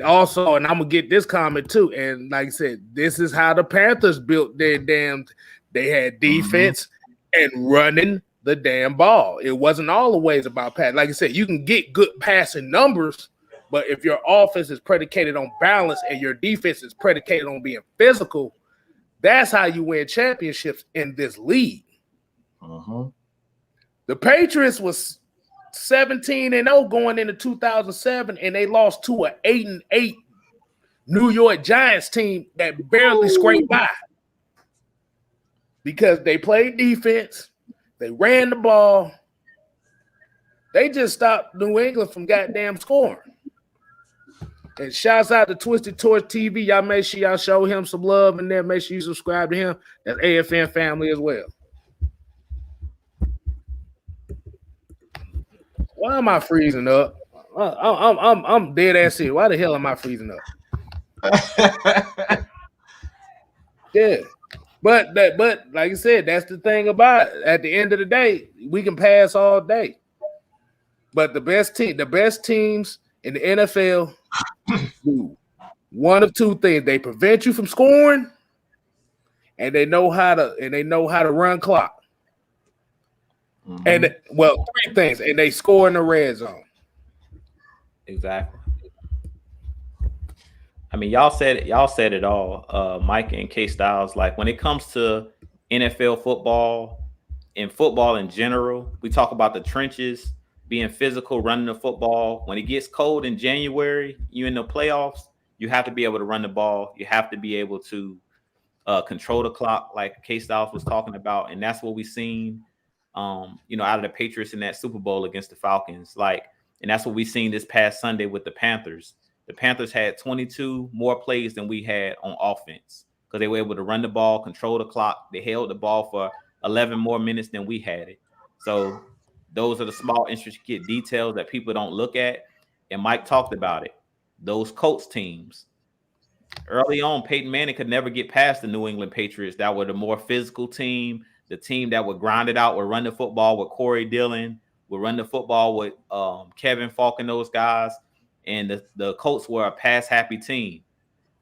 B: also, and I'm gonna get this comment too. And like I said, this is how the Panthers built their they had defense and running the damn ball. It wasn't always about pass. Like I said, you can get good passing numbers, but if your offense is predicated on balance and your defense is predicated on being physical, that's how you win championships in this league. The Patriots was 17-0 going into 2007, and they lost to an 8-8 New York Giants team that barely scraped by because they played defense, they ran the ball, they just stopped New England from goddamn scoring. And shouts out to Twisted Torch TV. Y'all make sure y'all show him some love in there. Make sure you subscribe to him. That's AFN family as well. Why am I freezing up? I'm dead ass serious. Why the hell am I freezing up? Yeah, but like I said, that's the thing about it. At the end of the day, we can pass all day, but the best teams in the NFL do one of 2 things: they prevent you from scoring, and they know how to run clock. And well, 3 things, and they score in the red zone.
C: Exactly. I mean, y'all said it all, Mike and KStylzz. Like when it comes to NFL football and football in general, we talk about the trenches, being physical, running the football. When it gets cold in January, you in the playoffs, you have to be able to run the ball. You have to be able to control the clock, like KStylzz was talking about, and that's what we've seen. Out of the Patriots in that Super Bowl against the Falcons, and that's what we've seen this past Sunday with the Panthers. The Panthers had 22 more plays than we had on offense because they were able to run the ball, control the clock. They held the ball for 11 more minutes than we had it. So those are the small, intricate details that people don't look at. And Mike talked about it. Those Colts teams. Early on, Peyton Manning could never get past the New England Patriots. That were the more physical team, the team that would grind it out, would run the football with Corey Dillon, would run the football with Kevin Falk and those guys. And the Colts were a pass-happy team.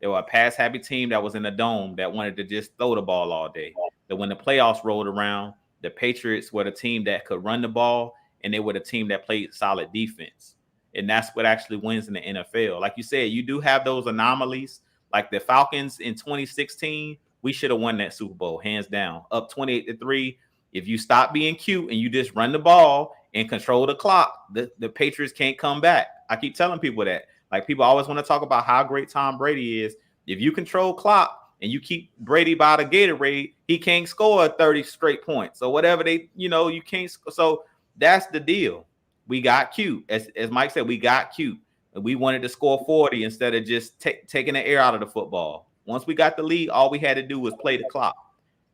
C: They were a pass-happy team that was in a dome that wanted to just throw the ball all day. That when the playoffs rolled around, the Patriots were the team that could run the ball, and they were the team that played solid defense. And that's what actually wins in the NFL. Like you said, you do have those anomalies. Like the Falcons in 2016, we should have won that Super Bowl, hands down. Up 28-3. If you stop being cute and you just run the ball and control the clock, the Patriots can't come back. I keep telling people that. Like people always want to talk about how great Tom Brady is. If you control clock and you keep Brady by the Gatorade, he can't score 30 straight points or whatever you can't. So that's the deal. We got cute. As Mike said, we got cute. And we wanted to score 40 instead of just taking the air out of the football. Once we got the lead, all we had to do was play the clock.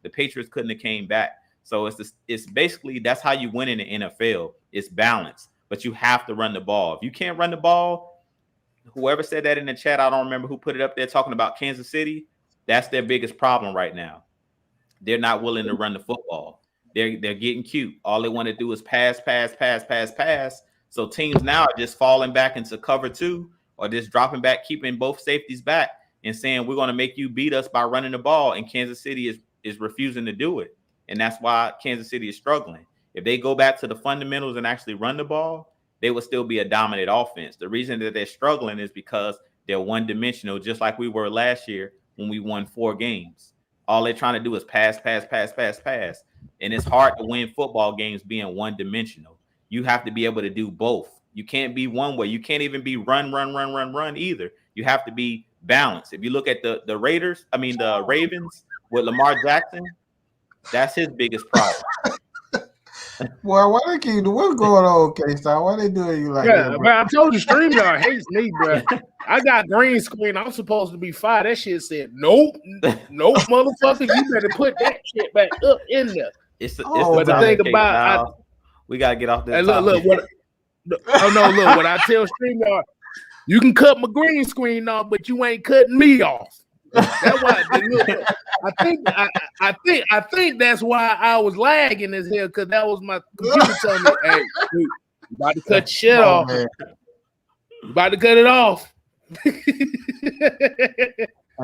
C: The Patriots couldn't have came back. So it's basically that's how you win in the NFL. It's balance, but you have to run the ball. If you can't run the ball, whoever said that in the chat, I don't remember who put it up there talking about Kansas City. That's their biggest problem right now. They're not willing to run the football. They're getting cute. All they want to do is pass. So teams now are just falling back into cover 2 or just dropping back, keeping both safeties back and saying we're going to make you beat us by running the ball. And Kansas City is refusing to do it. And that's why Kansas City is struggling. If they go back to the fundamentals and actually run the ball, they will still be a dominant offense. The reason that they're struggling is because they're one-dimensional, just like we were last year when we won 4 games. All they're trying to do is pass. And it's hard to win football games being one-dimensional. You have to be able to do both. You can't be one way. You can't even be run either. You have to be balanced. If you look at the Ravens with Lamar Jackson, that's his biggest problem.
A: Boy, why they keep what's going on, KStylzz? Why they doing you like that?
B: Bro, I told you StreamYard hates me, bro. I got green screen. I'm supposed to be fired. That shit said nope, motherfucker. You better put that shit back up in there.
C: But
B: the thing about
C: we gotta get off this.
B: Hey, look, what I tell StreamYard, you can cut my green screen off, but you ain't cutting me off. That's why. I think that's why I was lagging as hell, because that was my computer telling me, "Hey, dude, you about to cut shit off. Man. You about to cut it off."
A: Hey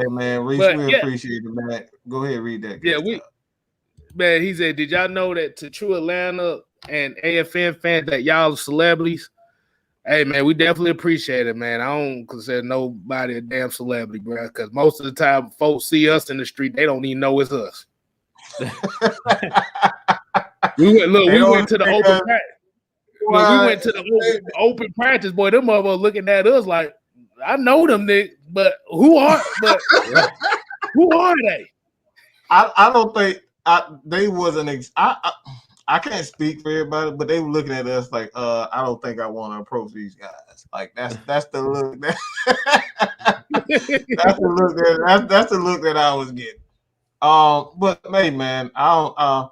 A: man, Reese, we appreciate it, man. Go ahead, read that.
B: Yeah, he said, "Did y'all know that to true Atlanta and AFN fans that y'all are celebrities?" Hey, man, we definitely appreciate it, man. I don't consider nobody a damn celebrity, bro, because most of the time folks see us in the street, they don't even know it's us. we went to the open practice. We went to the open practice, boy. Them motherfuckers looking at us like, I know them, niggas, but who are they?
A: I don't think they wasn't. I can't speak for everybody, but they were looking at us like, I don't think I want to approach these guys. Like that's the look. That's the look that I was getting. But hey, man, I don't.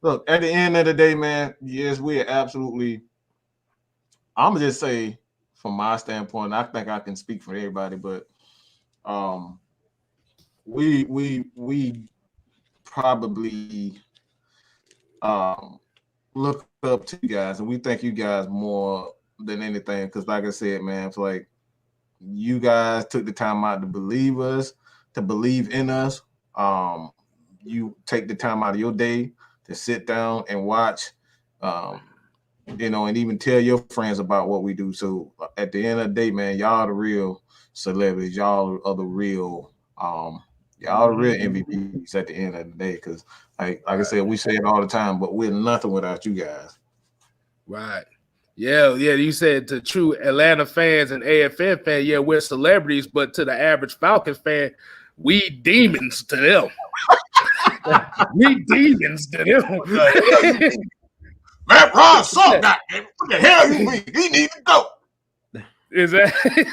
A: Look, at the end of the day, man. Yes, we are absolutely. I'm gonna just say, from my standpoint, I think I can speak for everybody, but we probably look up to you guys, and we thank you guys more than anything, because like I said, man, it's like you guys took the time out to believe us, to believe in us. You take the time out of your day to sit down and watch You know, and even tell your friends about what we do. So at the end of the day, man, y'all the real celebrities. Y'all are the real y'all the real MVPs at the end of the day. Because like I said, we say it all the time, but we're nothing without you guys.
B: Right. Yeah. You said to true Atlanta fans and AFN fans, yeah, we're celebrities, but to the average Falcons fan, we demons to them. We demons to them.
A: Matt Ron sucked, goddamn. What the hell you mean? He needs to go.
B: Exactly.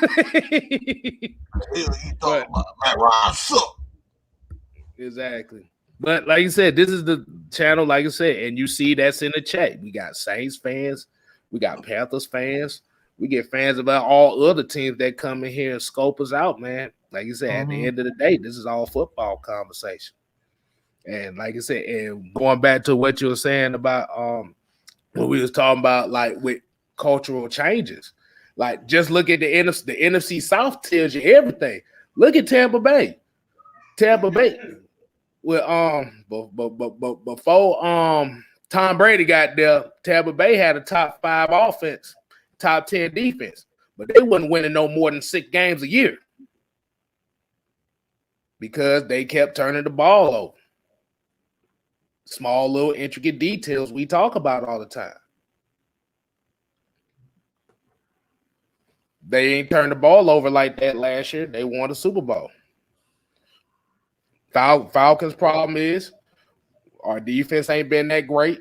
A: He talking about Matt Ron sucked.
B: Exactly. But like you said, this is the channel, like I said, and you see that's in the chat. We got Saints fans, we got Panthers fans, we get fans about all other teams that come in here and scope us out, man. Like you said, at the end of the day, this is all football conversation. And like I said, and going back to what you were saying about when we was talking about like with cultural changes, like just look at the NFC South tells you everything. Look at Tampa Bay. Well, before Tom Brady got there, Tampa Bay had a top 5 offense, top 10 defense, but they wasn't winning no more than 6 games a year because they kept turning the ball over. Small little intricate details we talk about all the time. They ain't turned the ball over like that last year. They won the Super Bowl. Falcons' problem is our defense ain't been that great.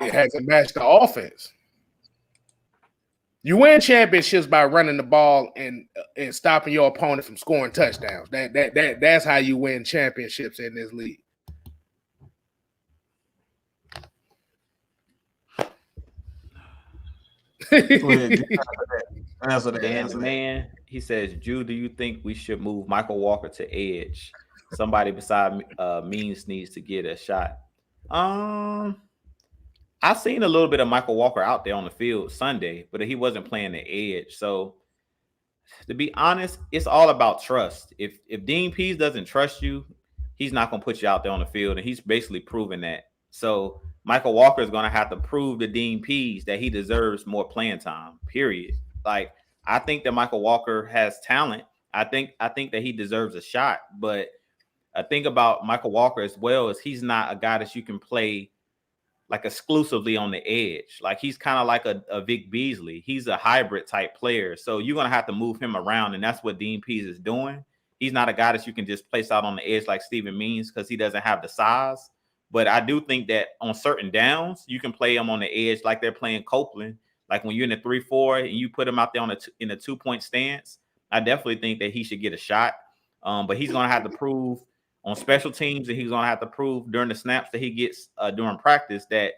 B: It hasn't matched the offense. You win championships by running the ball and stopping your opponent from scoring touchdowns. That's how you win championships in this league.
A: Go ahead, answer that.
C: Dan the man, he says, Drew, do you think we should move Michael Walker to edge? Somebody beside Means needs to get a shot. I've seen a little bit of Michael Walker out there on the field Sunday, but he wasn't playing the edge. So to be honest, it's all about trust. If Dean Pease doesn't trust you, he's not going to put you out there on the field, and he's basically proven that. So Michael Walker is going to have to prove to Dean Pease that he deserves more playing time, period. Like, I think that Michael Walker has talent. I think that he deserves a shot. But I think about Michael Walker as well as he's not a guy that you can play like exclusively on the edge. Like, he's kind of like a Vic Beasley. He's a hybrid type player. So you're going to have to move him around, and that's what Dean Pease is doing. He's not a guy that you can just place out on the edge like Steven Means because he doesn't have the size. But I do think that on certain downs, you can play him on the edge like they're playing Copeland. Like when you're in a 3-4 and you put him out there in a 2-point stance, I definitely think that he should get a shot. But he's going to have to prove on special teams, and he's going to have to prove during the snaps that he gets during practice that,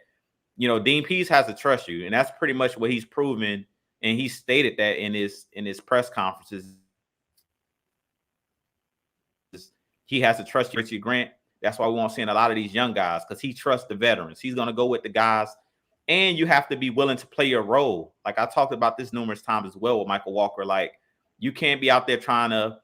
C: you know, Dean Pease has to trust you. And that's pretty much what he's proven. And he stated that in his press conferences. He has to trust Richie Grant. That's why we won't see a lot of these young guys, because he trusts the veterans. He's going to go with the guys, and you have to be willing to play your role. Like I talked about this numerous times as well with Michael Walker. Like, you can't be out there trying to,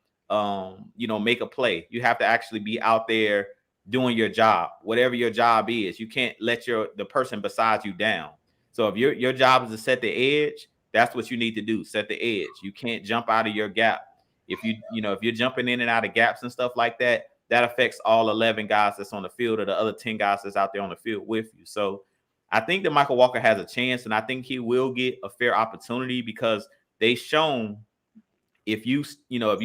C: make a play. You have to actually be out there doing your job, whatever your job is. You can't let the person beside you down. So if your job is to set the edge, that's what you need to do. Set the edge. You can't jump out of your gap. If you're jumping in and out of gaps and stuff like that, that affects all 11 guys that's on the field or the other 10 guys that's out there on the field with you. So I think that Michael Walker has a chance, and I think he will get a fair opportunity because they've shown if you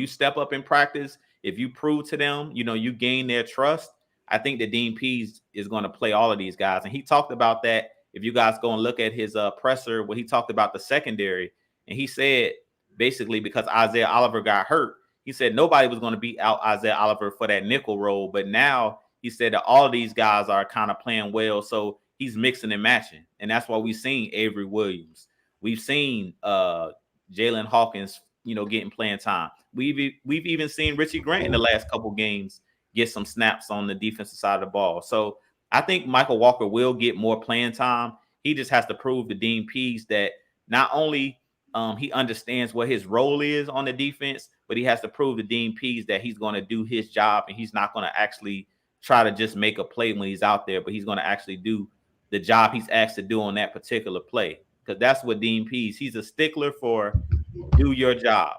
C: step up in practice, if you prove to them, you gain their trust, I think that Dean Pease is going to play all of these guys. And he talked about that. If you guys go and look at his presser, where he talked about the secondary, and he said basically because Isaiah Oliver got hurt, he said nobody was going to beat out Isaiah Oliver for that nickel role. But now he said that all of these guys are kind of playing well. So he's mixing and matching. And that's why we've seen Avery Williams. We've seen Jalen Hawkins, getting playing time. We've even seen Richie Grant in the last couple games get some snaps on the defensive side of the ball. So I think Michael Walker will get more playing time. He just has to prove to Dean Pease that not only he understands what his role is on the defense, but he has to prove to Dean Pease that he's going to do his job, and he's not going to actually try to just make a play when he's out there, but he's going to actually do the job he's asked to do on that particular play. Because that's what Dean Pease, he's a stickler for do your job.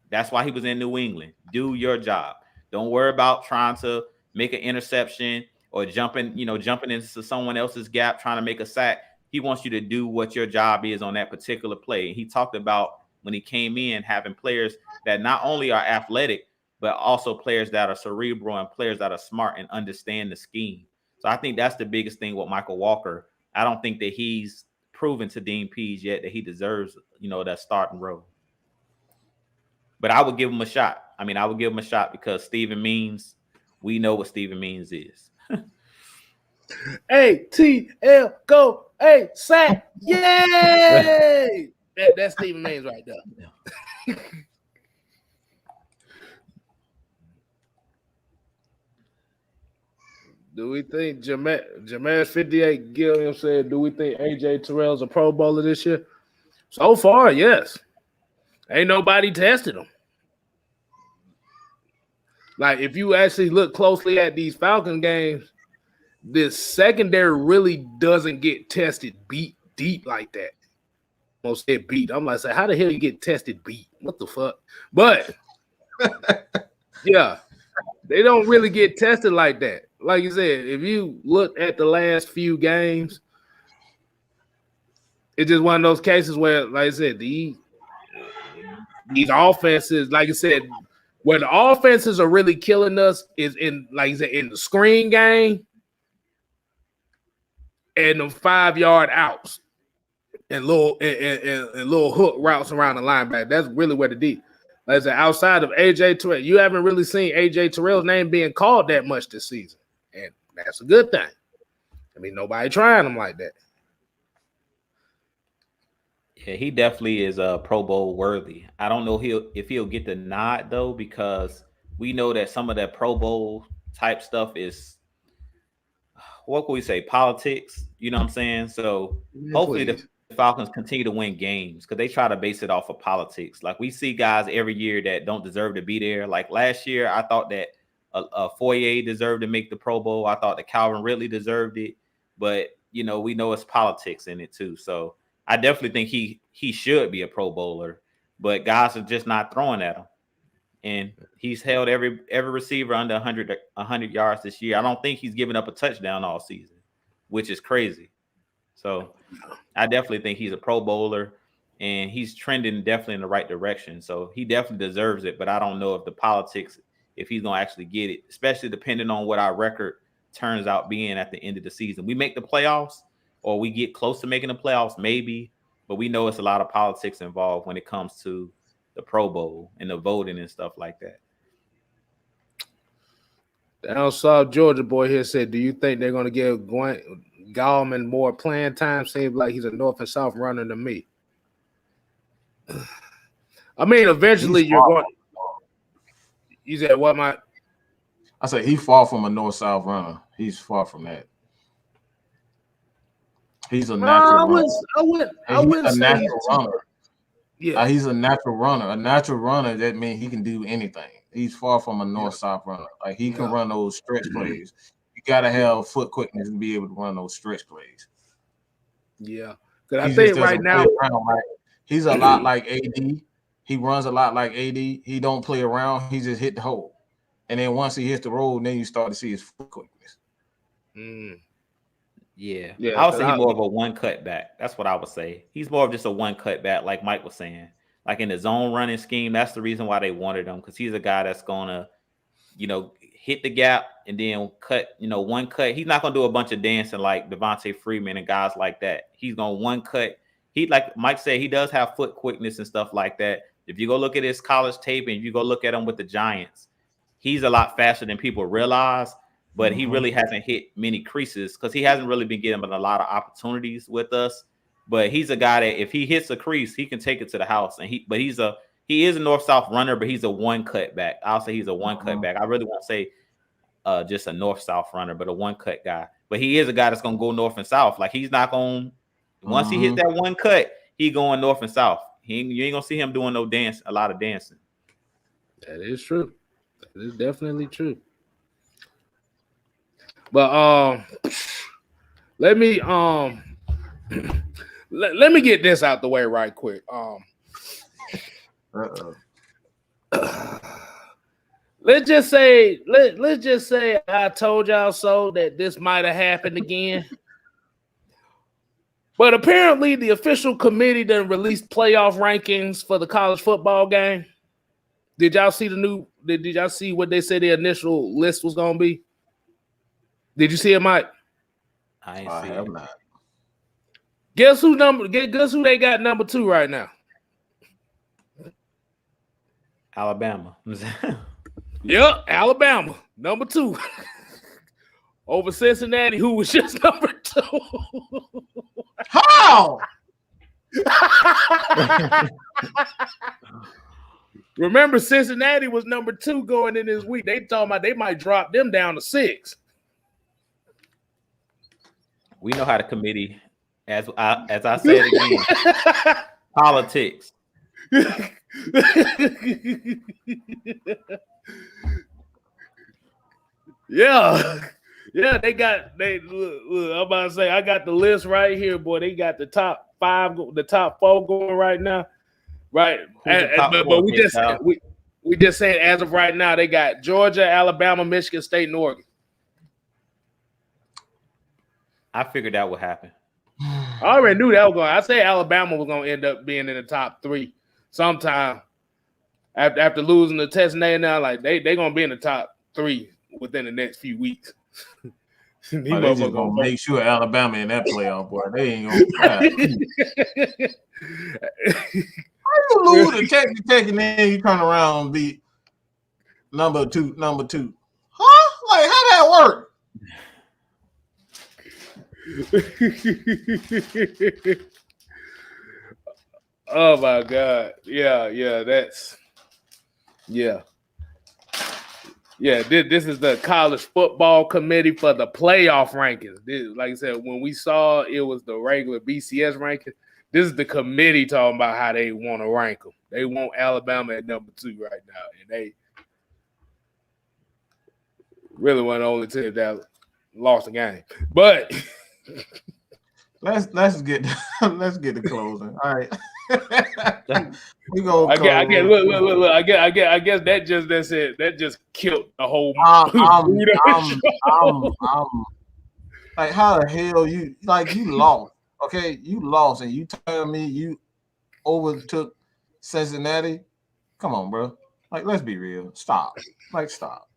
C: That's why he was in New England. Do your job. Don't worry about trying to make an interception or jumping into someone else's gap, trying to make a sack. He wants you to do what your job is on that particular play. And he talked about when he came in having players that not only are athletic, but also players that are cerebral and players that are smart and understand the scheme. So I think that's the biggest thing with Michael Walker. I don't think that he's proven to Dean Pease yet that he deserves, that starting role. But I would give him a shot. I mean, I would give him a shot because Steven Means, we know what Steven Means is.
B: ATL, go, hey, sack, yay! That's Steven Means right there. Do we think Jameer 58 Gilliam said, do we think AJ Terrell's a Pro Bowler this year? So far, yes. Ain't nobody tested him. Like, if you actually look closely at these Falcon games, this secondary really doesn't get tested beat deep like that. Almost said beat. I'm like, how the hell you get tested beat? What the fuck? But, yeah, they don't really get tested like that. Like you said, if you look at the last few games, it's just one of those cases where, like I said, these offenses, like I said, where the offenses are really killing us is in, like you said, in the screen game and the 5-yard outs and little hook routes around the linebacker. That's really where the deep. Like I said, outside of AJ Terrell, you haven't really seen AJ Terrell's name being called that much this season. And that's a good thing. I mean, nobody trying him like that.
C: Yeah, he definitely is Pro Bowl worthy. I don't know if he'll get the nod though, because we know that some of that Pro Bowl type stuff is, what can we say, politics. You know what I'm saying? So hopefully the Falcons continue to win games because they try to base it off of politics. Like we see guys every year that don't deserve to be there. Like last year, I thought that Foyer deserved to make the Pro Bowl. I thought that Calvin Ridley deserved it, but we know it's politics in it too. So I definitely think he should be a Pro Bowler, but guys are just not throwing at him. And he's held every receiver under 100 yards this year. I don't think he's given up a touchdown all season, which is crazy. So I definitely think he's a Pro Bowler, and he's trending definitely in the right direction. So he definitely deserves it, but I don't know if the politics, if he's going to actually get it, especially depending on what our record turns out being at the end of the season. We make the playoffs or we get close to making the playoffs, maybe, but we know it's a lot of politics involved when it comes to the Pro Bowl and the voting and stuff like that.
B: Down South Georgia boy here said, do you think they're going to give Gallman more playing time? Seems like he's a north and south runner to me. I mean, eventually you're going. You said what, Mike?
A: I said he's far from a north-south runner. He's far from that. He's a natural runner.
B: I wouldn't
A: a
B: say
A: natural runner.
B: Yeah,
A: he's a natural runner. A natural runner, that means he can do anything. He's far from a north-south runner. Like he can run those stretch plays. You gotta have foot quickness to be able to run those stretch plays.
B: Yeah, because I think right now
A: he's a lot like AD. He runs a lot like AD. He don't play around. He just hit the hole. And then once he hits the road, then you start to see his foot quickness.
C: Yeah. I would say he's more of a one-cut back. That's what I would say. He's more of just a one-cut back, like Mike was saying. Like in his own running scheme, that's the reason why they wanted him, because he's a guy that's going to, hit the gap and then cut, one cut. He's not going to do a bunch of dancing like Devontae Freeman and guys like that. He's going to one cut. He, like Mike said, he does have foot quickness and stuff like that. If you go look at his college tape and you go look at him with the Giants, he's a lot faster than people realize, but he really hasn't hit many creases because he hasn't really been getting a lot of opportunities with us. But he's a guy that if he hits a crease, he can take it to the house. And he is a north-south runner, but he's a one-cut back. I'll say he's a one-cut back. I really won't say just a north-south runner, but a one-cut guy. But he is a guy that's going to go north and south. Like he's not going – once he hits that one cut, he going north and south. You ain't going to see him doing a lot of dancing.
B: That is true. That is definitely true. But let me let me get this out the way right quick. Let's just say I told y'all so that this might have happened again. But apparently the official committee done released playoff rankings for the college football game. Did y'all see did y'all see what they said the initial list was gonna be? Did you see it, Mike?
C: I
A: have not.
B: Guess who they got number 2 right now?
C: Alabama.
B: Yep, Alabama, number 2. Over Cincinnati, who was just number 2.
A: How?
B: Remember, Cincinnati was number 2 going in this week. They talking about they might drop them down to 6.
C: We know how the committee, as I said again, politics.
B: Yeah, they look, I'm about to say I got the list right here, boy. They got the top 4 going right now, right? But we just said as of right now they got Georgia, Alabama, Michigan State, and Oregon.
C: I figured that would happen.
B: I already knew that was going. I say Alabama was going to end up being in the top 3 sometime after losing the test. Now, like they going to be in the top 3 within the next few weeks.
A: They just gonna make sure Alabama in that playoff, boy. They ain't gonna cry. How you lose to Texas Tech and then you turn around and beat number two? Huh? Like how that work?
B: Oh my God. Yeah, this is the college football committee for the playoff rankings. Like I said, when we saw it was the regular BCS ranking, this is the committee talking about how they want to rank them. They want Alabama at number 2 right now, and they really want the only team that lost the game. But
A: let's get the closing. All right. We go.
B: I guess that just killed the whole.
A: Like how the hell you lost? Okay, you lost, and you tell me you overtook Cincinnati. Come on, bro. Like let's be real. Stop. Stop.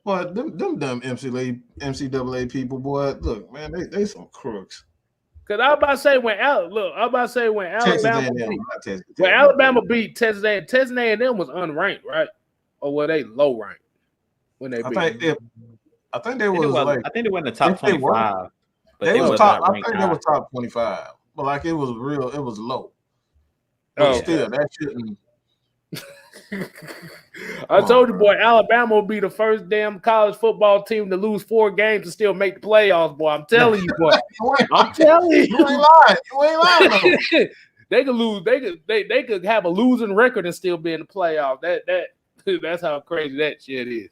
A: Boy, them dumb NCAA people, boy. Look, man, they some crooks.
B: Cause I'm about to say when Alabama beat Texas A&M, Texas A&M was unranked, right? Or were they low ranked when they beat?
A: I think they were
C: in the top 25.
A: They was top. I think they were top 25, but like it was low. But still, that shouldn't.
B: I told you, boy, Alabama will be the first damn college football team to lose 4 games and still make the playoffs, boy. I'm telling you, boy. I'm telling you.
A: You ain't lying. Though.
B: They could lose. They could have a losing record and still be in the playoffs. That's how crazy that shit is.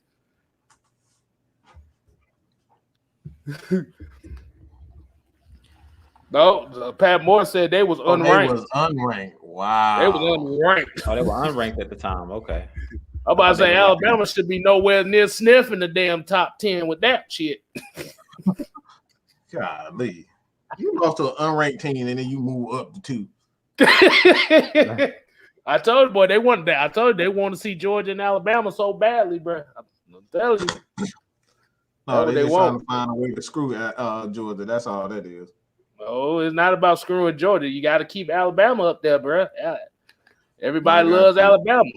B: No, Pat Moore said they was unranked.
A: They was unranked. Wow.
B: They was unranked.
C: Oh, they were unranked at the time. Okay.
B: I'm about to say Alabama should be nowhere near sniffing the damn top 10 with that shit.
A: Golly. You lost to an unranked team and then you move up to 2.
B: I told you, boy, they wanted that. I told you they want to see Georgia and Alabama so badly, bro. I'm telling you.
A: No, they just trying to find a way to screw Georgia. That's all that is.
B: No, it's not about screwing Georgia. You got to keep Alabama up there, bro. Everybody loves Alabama.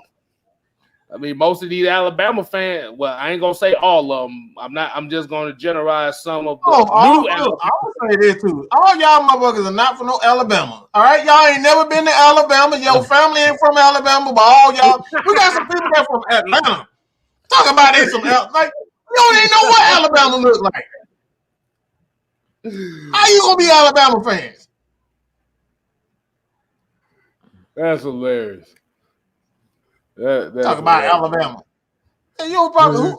B: I mean, most of these Alabama fans. Well, I ain't gonna say all of them. I'm just gonna generalize some of the new Alabama.
A: I will say this too. All y'all motherfuckers are not from no Alabama. All right, y'all ain't never been to Alabama. Your family ain't from Alabama, but all y'all, we got some people that from Atlanta. Talk about this some like you don't even know what Alabama looks like. How you gonna be Alabama fans?
B: That's hilarious. That's
A: talk about Alabama. And you probably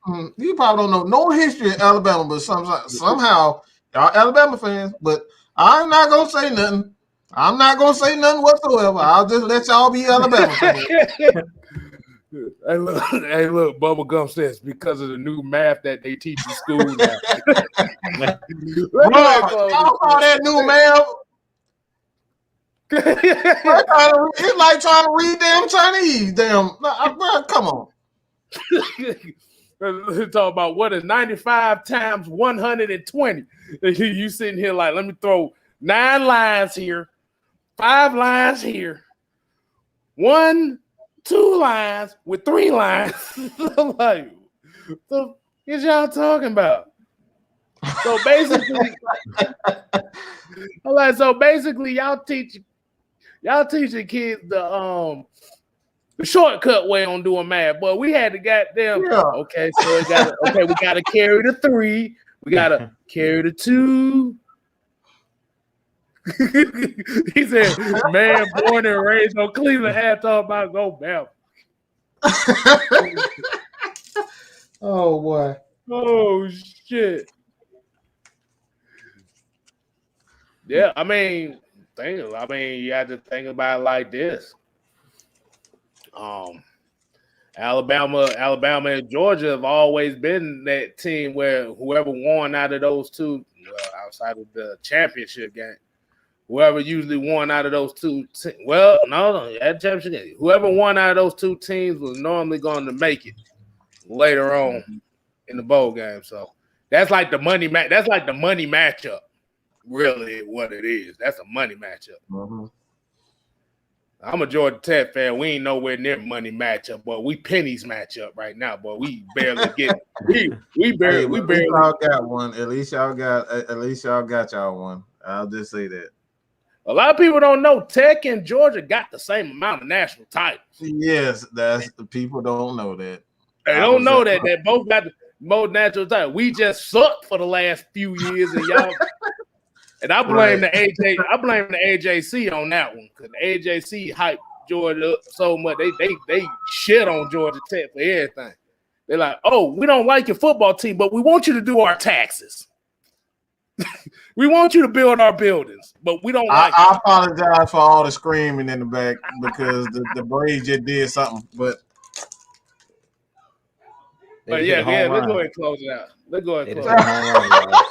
A: You probably don't know no history of Alabama, but somehow y'all Alabama fans. But I'm not gonna say nothing. I'm not gonna say nothing whatsoever. I'll just let y'all be Alabama fans.
B: Hey, look, Bubblegum says because of the new math that they teach in school now.
A: Bro, y'all saw that new math? It's like trying to read damn Chinese. Damn, bro, come on.
B: Talk about what is 95 times 120. You sitting here like, let me throw 9 lines here, 5 lines here, 1, 2 lines with 3 lines. I'm like, what is y'all talking about? So basically, y'all teaching kids the shortcut way on doing math. But we had to goddamn okay. So we gotta carry the 3, we gotta carry the 2. He said, "Man, born and raised on Cleveland, had talk about go Bama."
A: Oh boy!
B: Oh shit! Yeah, I mean, you have to think about it like this. Alabama and Georgia have always been that team where whoever won out of those two, outside of the championship game, whoever usually won out of those two, that championship game, whoever won out of those 2 teams was normally going to make it later on in the bowl game. So that's like the money match. That's like the money matchup. Really, what it is. That's a money matchup.
A: Mm-hmm.
B: I'm a Georgia Tech fan. We ain't nowhere near money matchup, but we pennies matchup right now. But we barely get. we barely.
A: Y'all got one. At least y'all got y'all one. I'll just say that.
B: A lot of people don't know Tech and Georgia got the same amount of national titles.
A: Yes, that's the people don't know that.
B: They don't know that they both got the most national titles. We just sucked for the last few years, and y'all. And I blame the AJC on that one because the AJC hyped Georgia up so much. They shit on Georgia Tech for everything. They're like, "Oh, we don't like your football team, but we want you to do our taxes. We want you to build our buildings, but we don't like."
A: I apologize for all the screaming in the back because the Braves just did something. But
B: yeah, let's go ahead and close it out. Let's go ahead and close it out.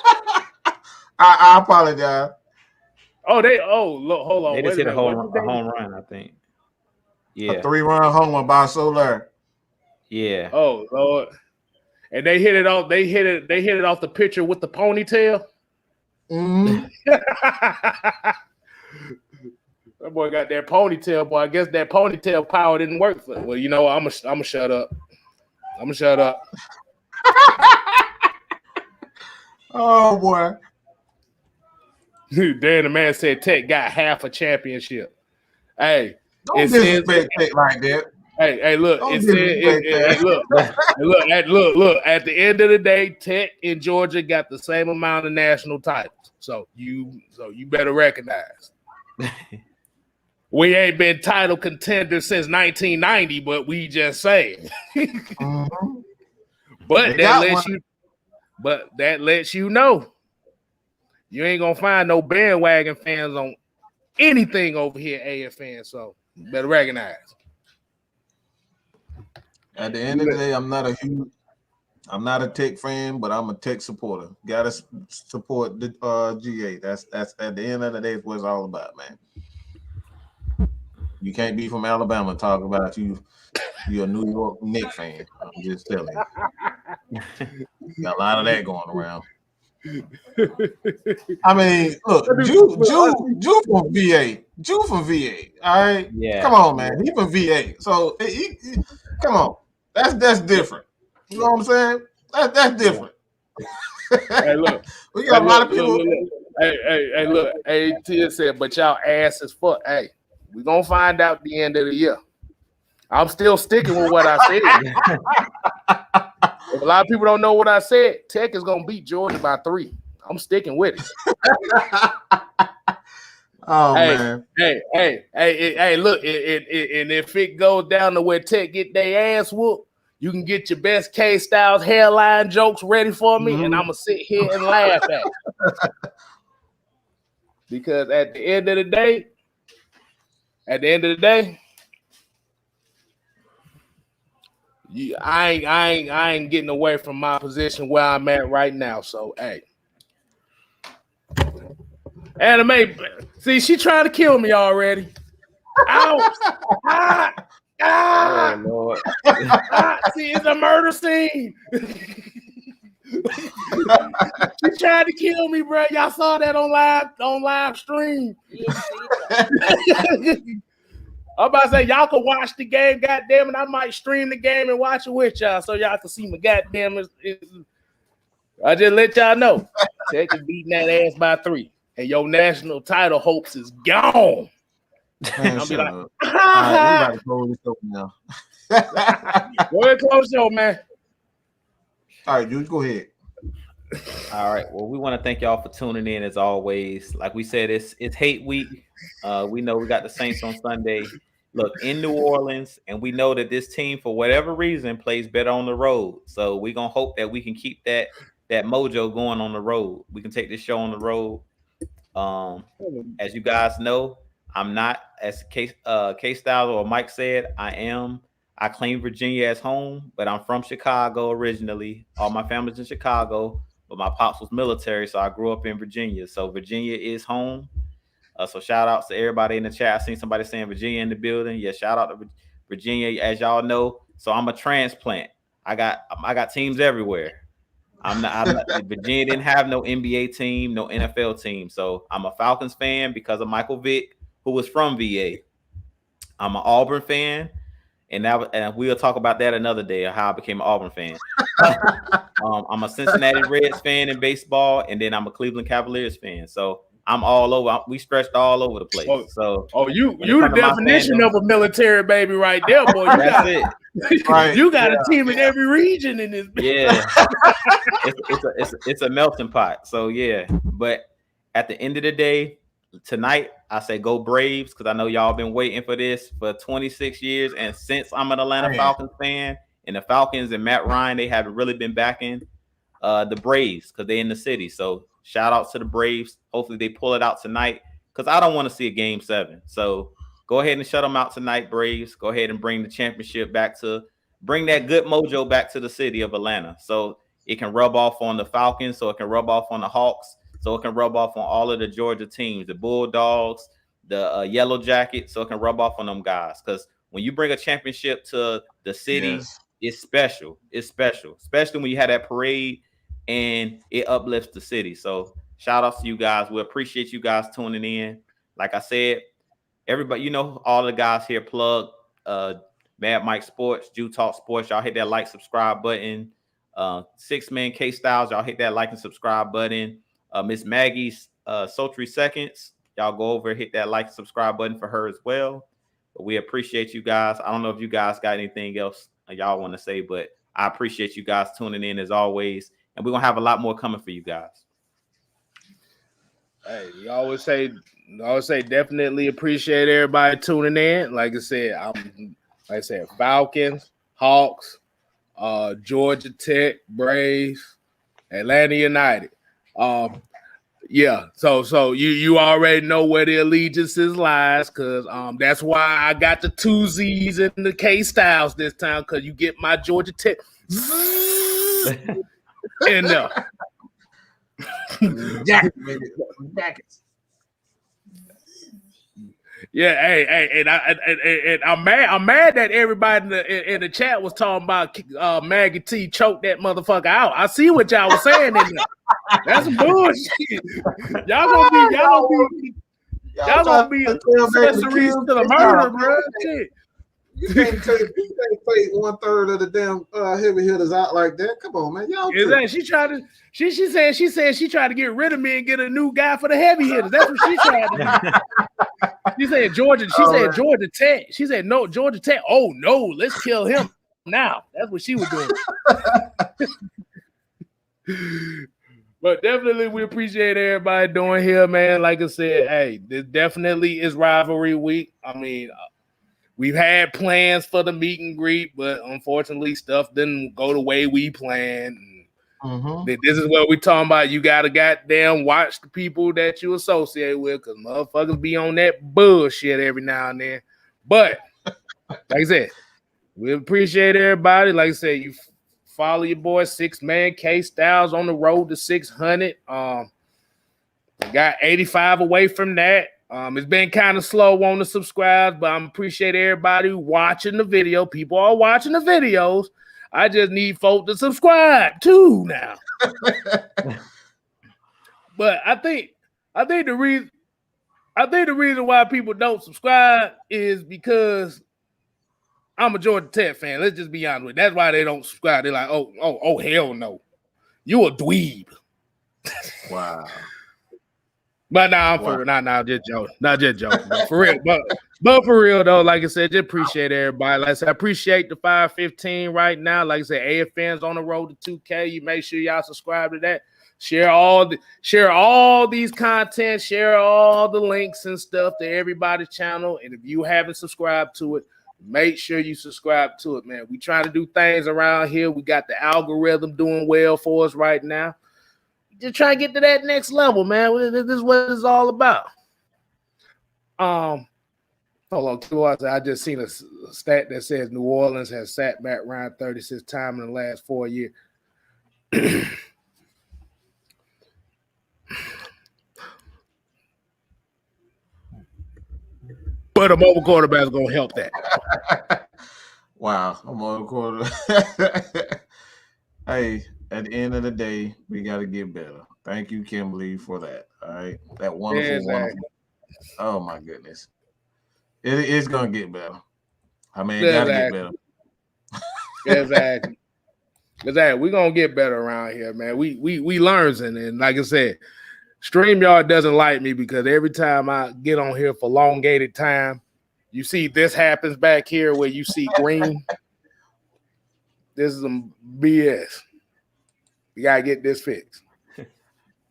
A: I apologize.
B: Hold on.
C: They just hit a home run, I think. Yeah.
A: A 3-run homer by Soler.
C: Yeah.
B: Oh Lord. And they hit it off. They hit it off the pitcher with the ponytail.
A: Mm-hmm.
B: That boy got that ponytail, boy. I guess that ponytail power didn't work for him. Well, you know, I'm gonna shut up.
A: Oh boy.
B: Dan the man said Tech got half a championship. Hey,
A: don't disrespect Tech like that.
B: Hey, look, it said, look. At the end of the day, Tech and Georgia got the same amount of national titles. So you better recognize. We ain't been title contenders since 1990, but we just saying.
A: Mm-hmm.
B: But that lets you know. You ain't gonna find no bandwagon fans on anything over here at AFN, so you better recognize.
A: At the end of the day, I'm not a Tech fan, but I'm a Tech supporter. Gotta support the GA. That's at the end of the day, it's what it's all about, man. You can't be from Alabama and talk about you're a New York Knicks fan. I'm just telling you. Got a lot of that going around. I mean, look, Jew from VA. Jew from VA. All right.
C: Yeah.
A: Come on, man. He from VA. So he come on. That's different. You know what I'm saying? That's different.
B: Hey, look.
A: We got a lot of people.
B: Look. Hey, Tia said, but y'all ass as fuck. Hey, we're gonna find out at the end of the year. I'm still sticking with what I said. If a lot of people don't know what I said, Tech is gonna beat Georgia by 3. I'm sticking with it.
A: Oh man.
B: Hey, look, and if it goes down to where Tech get their ass whooped, You can get your best KStylzz hairline jokes ready for me, and I'm gonna sit here and laugh at it. Because at the end of the day, I ain't getting away from my position where I'm at right now. So hey, anime. See, she trying to kill me already. Ouch!
C: Oh Lord.
B: See, it's a murder scene. She tried to kill me, bro. Y'all saw that on live stream. I'm about to say y'all can watch the game. Goddamn it, I might stream the game and watch it with y'all so y'all can see my goddamn. I just let y'all know. Texas beating that ass by 3, and your national title hopes is gone.
A: Man,
B: I'll be like,
A: all right, we gotta close this up now.
B: go ahead, close the show, man.
A: All right, dude, go ahead.
C: All right. Well, we want to thank y'all for tuning in as always. Like we said, it's hate week. We know we got the Saints on Sunday. Look, in New Orleans, and we know that this team, for whatever reason, plays better on the road. So we're gonna hope that we can keep that mojo going on the road. We can take this show on the road. As you guys know, I'm not, as KStylzz or Mike said, I claim Virginia as home, but I'm from Chicago originally. All my family's in Chicago, but my pops was military, so I grew up in Virginia. So Virginia is home. So shout out to everybody in the chat. I seen somebody saying Virginia in the building. Yeah, shout out to Virginia, as y'all know. So I'm a transplant. I got teams everywhere. Virginia didn't have no NBA team, no NFL team. So I'm a Falcons fan because of Michael Vick, who was from VA. I'm an Auburn fan, and we'll talk about that another day, of how I became an Auburn fan. I'm a Cincinnati Reds fan in baseball, and then I'm a Cleveland Cavaliers fan. So I'm all over. We stretched all over the place.
B: You the definition of a military baby right there, boy.
C: That's it.
B: Right. You got a team in every region in this.
C: Yeah, it's a melting pot. So yeah, but at the end of the day, tonight I say go Braves, because I know y'all been waiting for this for 26 years, and since I'm an Atlanta Falcons fan, and the Falcons and Matt Ryan, they haven't really been backing the Braves because they're in the city. So shout out to the Braves. Hopefully they pull it out tonight, because I don't want to see a Game 7. So go ahead and shut them out tonight, Braves. Go ahead and bring the championship bring that good mojo back to the city of Atlanta, so it can rub off on the Falcons, so it can rub off on the Hawks, so it can rub off on all of the Georgia teams, the Bulldogs, the Yellow Jackets, so it can rub off on them guys. Because when you bring a championship to the city, it's special. It's special, especially when you have that parade and it uplifts the city. So shout out to you guys. We appreciate you guys tuning in. Like I said, everybody, all the guys here plug Mad Mike Sports, Jew Talk Sports. Y'all hit that like, subscribe button. 6-Man KStylzz, y'all hit that like and subscribe button. Miss Maggie's Sultry Seconds, y'all go over, hit that like and subscribe button for her as well. But we appreciate you guys. I don't know if you guys got anything else y'all want to say, but I appreciate you guys tuning in as always, and we're gonna have a lot more coming for you guys.
B: Hey, you always say definitely appreciate everybody tuning in. Like I said, Falcons, Hawks, Georgia Tech, Braves, Atlanta United. Yeah, so you already know where the allegiances lies, because that's why I got the 2 Z's in the KStylzz this time, because you get my Georgia Tech in there.
A: Jackets.
B: Yeah, hey, and I'm mad that everybody in the chat was talking about Maggie T choked that motherfucker out. I see what y'all was saying in there. That's some bullshit. Y'all gonna be accessories to the murder, bro. Shit.
A: You can't take 1/3 of the damn heavy hitters out like that. Come on, man. Y'all
B: she said she tried to get rid of me and get a new guy for the heavy hitters. That's what she tried to do. She said Georgia Tech. She said no, Georgia Tech. Oh no, let's kill him now. That's what she was doing. But definitely we appreciate everybody doing here, man. Like I said, hey, this definitely is rivalry week. I mean, we've had plans for the meet and greet, but unfortunately, stuff didn't go the way we planned. This is what we're talking about. You got to goddamn watch the people that you associate with, because motherfuckers be on that bullshit every now and then. But like I said, we appreciate everybody. Like I said, you follow your boy 6-man KStylzz on the road to 600. Got 85 away from that. It's been kind of slow on the subscribes, but I appreciate everybody watching the video. People are watching the videos. I just need folk to subscribe too now. But I think the reason why people don't subscribe is because I'm a Georgia Tech fan. Let's just be honest with you. That's why they don't subscribe. They're like, oh, hell no. You a dweeb.
A: Wow.
B: But now I'm just joking. Not just joking. But for real. But for real though, like I said, just appreciate everybody. Like I said, I appreciate the 515 right now. Like I said, AFN's on the road to 2K. You make sure y'all subscribe to that. Share all these content, share all the links and stuff to everybody's channel. And if you haven't subscribed to it, make sure you subscribe to it, man. We trying to do things around here. We got the algorithm doing well for us right now. Just try to get to that next level, man. This is what it's all about. Hold on, I just seen a stat that says New Orleans has sat back around 36 times in the last 4 years. But a mobile quarterback is gonna help that.
A: Wow, a mobile quarterback. Hey. At the end of the day, we got to get better. Thank you, Kimberly, for that. All right. That wonderful. Oh, my goodness. It is going to get better. I mean, it got to get better.
B: Exactly. We're going to get better around here, man. We learning. And like I said, StreamYard doesn't like me because every time I get on here for elongated time, you see this happens back here where you see green. This is some BS. We gotta get this fixed.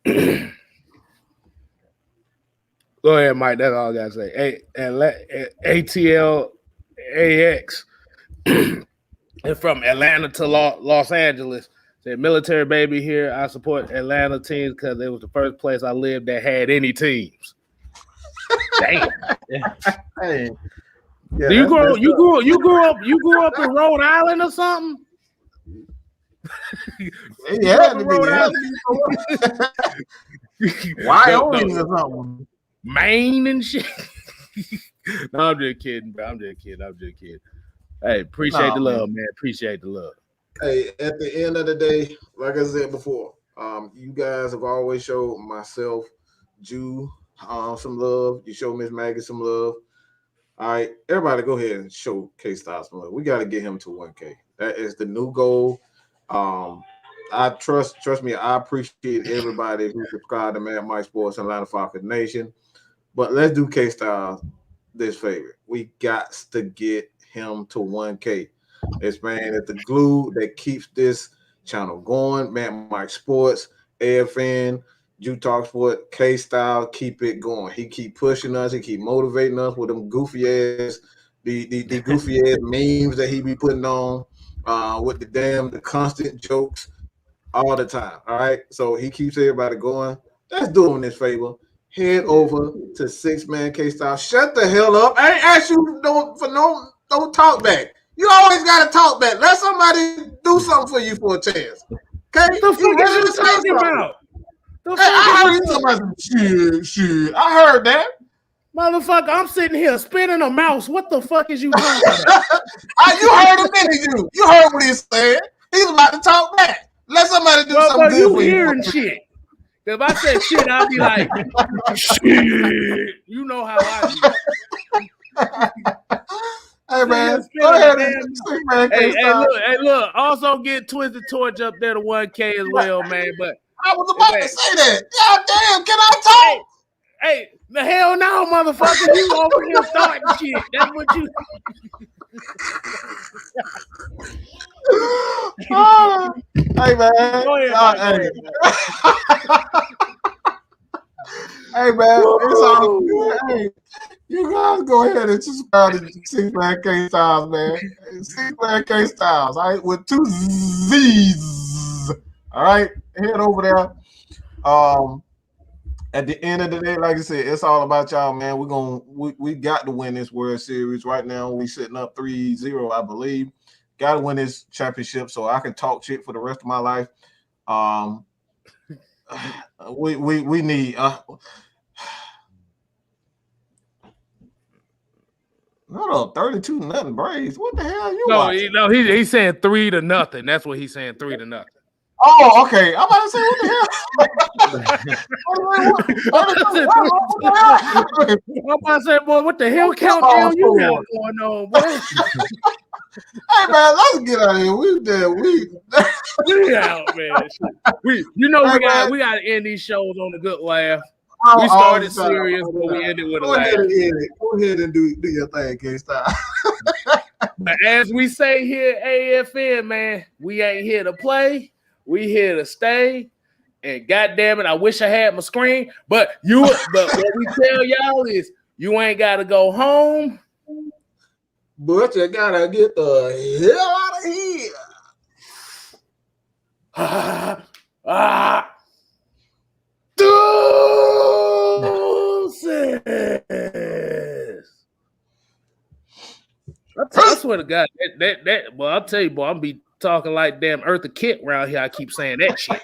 B: Go ahead, Mike. That's all I gotta say. ATLAX and from Atlanta to Los Angeles. Said military baby here. I support Atlanta teams because it was the first place I lived that had any teams. Damn.
A: Hey.
B: Yeah, you grew up in Rhode Island or something?
A: Yeah, Wyoming or something.
B: Maine and shit. No, I'm just kidding, bro. I'm just kidding. Hey, appreciate the love, man. Appreciate the love.
A: Hey, at the end of the day, like I said before, you guys have always showed myself, Jew, some love. You show Miss Maggie some love. All right, everybody go ahead and show KStylzz some love. We got to get him to 1K. That is the new goal. I trust me, I appreciate everybody who subscribed to Mad Mike Sports and Atlanta Falcons Nation. But let's do KStylzz this favor. We got to get him to 1K. This man is the glue that keeps this channel going. Mad Mike Sports, AFN, TalkSports, KStylzz, keep it going. He keep pushing us, he keep motivating us with them goofy ass, the goofy ass memes that he be putting on. With the constant jokes all the time. All right. So he keeps everybody going. Let's do him this favor. Head over to 6-man KStylzz. Shut the hell up. I ain't asked you don't talk back. You always gotta talk back. Let somebody do something for you for a chance. Okay?
B: The fuck is you talking about?
A: I heard you talking about shit. I heard that.
B: Motherfucker, I'm sitting here spinning a mouse. What the fuck is you talking about?
A: You heard him, didn't you? You heard what he said. He's about to talk back. Let somebody do something good
B: you
A: for you.
B: Hearing shit. If I said shit, I'll be like, shit. You know how I do.
A: Hey, man. Go ahead.
B: Hey, look. Also get Twisted Torch up there to 1K as well, man. But
A: I was about to say that. God damn, can I talk?
B: Hey, the hell no, motherfucker. You over here starting shit. That's what you.
A: Hey, man.
B: Go ahead,
A: hey, man. It's all good. Hey, You guys go ahead and subscribe to Six Man KStylzz, man. Six Man KStylzz, all right, with 2 Z's. All right, head over there. At the end of the day, like I said, it's all about y'all, man. We got to win this World Series right now. We sitting up 3-0, I believe. Got to win this championship so I can talk shit for the rest of my life. We need. Hold up, 32-0 Braves. What the hell you watching?
B: No, he's saying 3-0. That's what he's saying, 3-0.
A: Oh, okay. I'm about to say, what the hell?
B: I'm about to say, boy, what the hell countdown you got going on, boy?
A: Hey, man, let's get out of here.
B: We out, man. We got to end these shows on a good laugh. We started serious, but we ended with a laugh.
A: Go ahead and do your thing, KStylzz.
B: But as we say here at AFN, man, we ain't here to play. We here to stay. And goddamn it, I wish I had my screen. But what we tell y'all is you ain't got to go home.
A: But you got to get the hell out of here.
B: I swear to God, well, I'll tell you, boy, I'm be talking like damn Eartha Kitt around here. I keep saying that shit.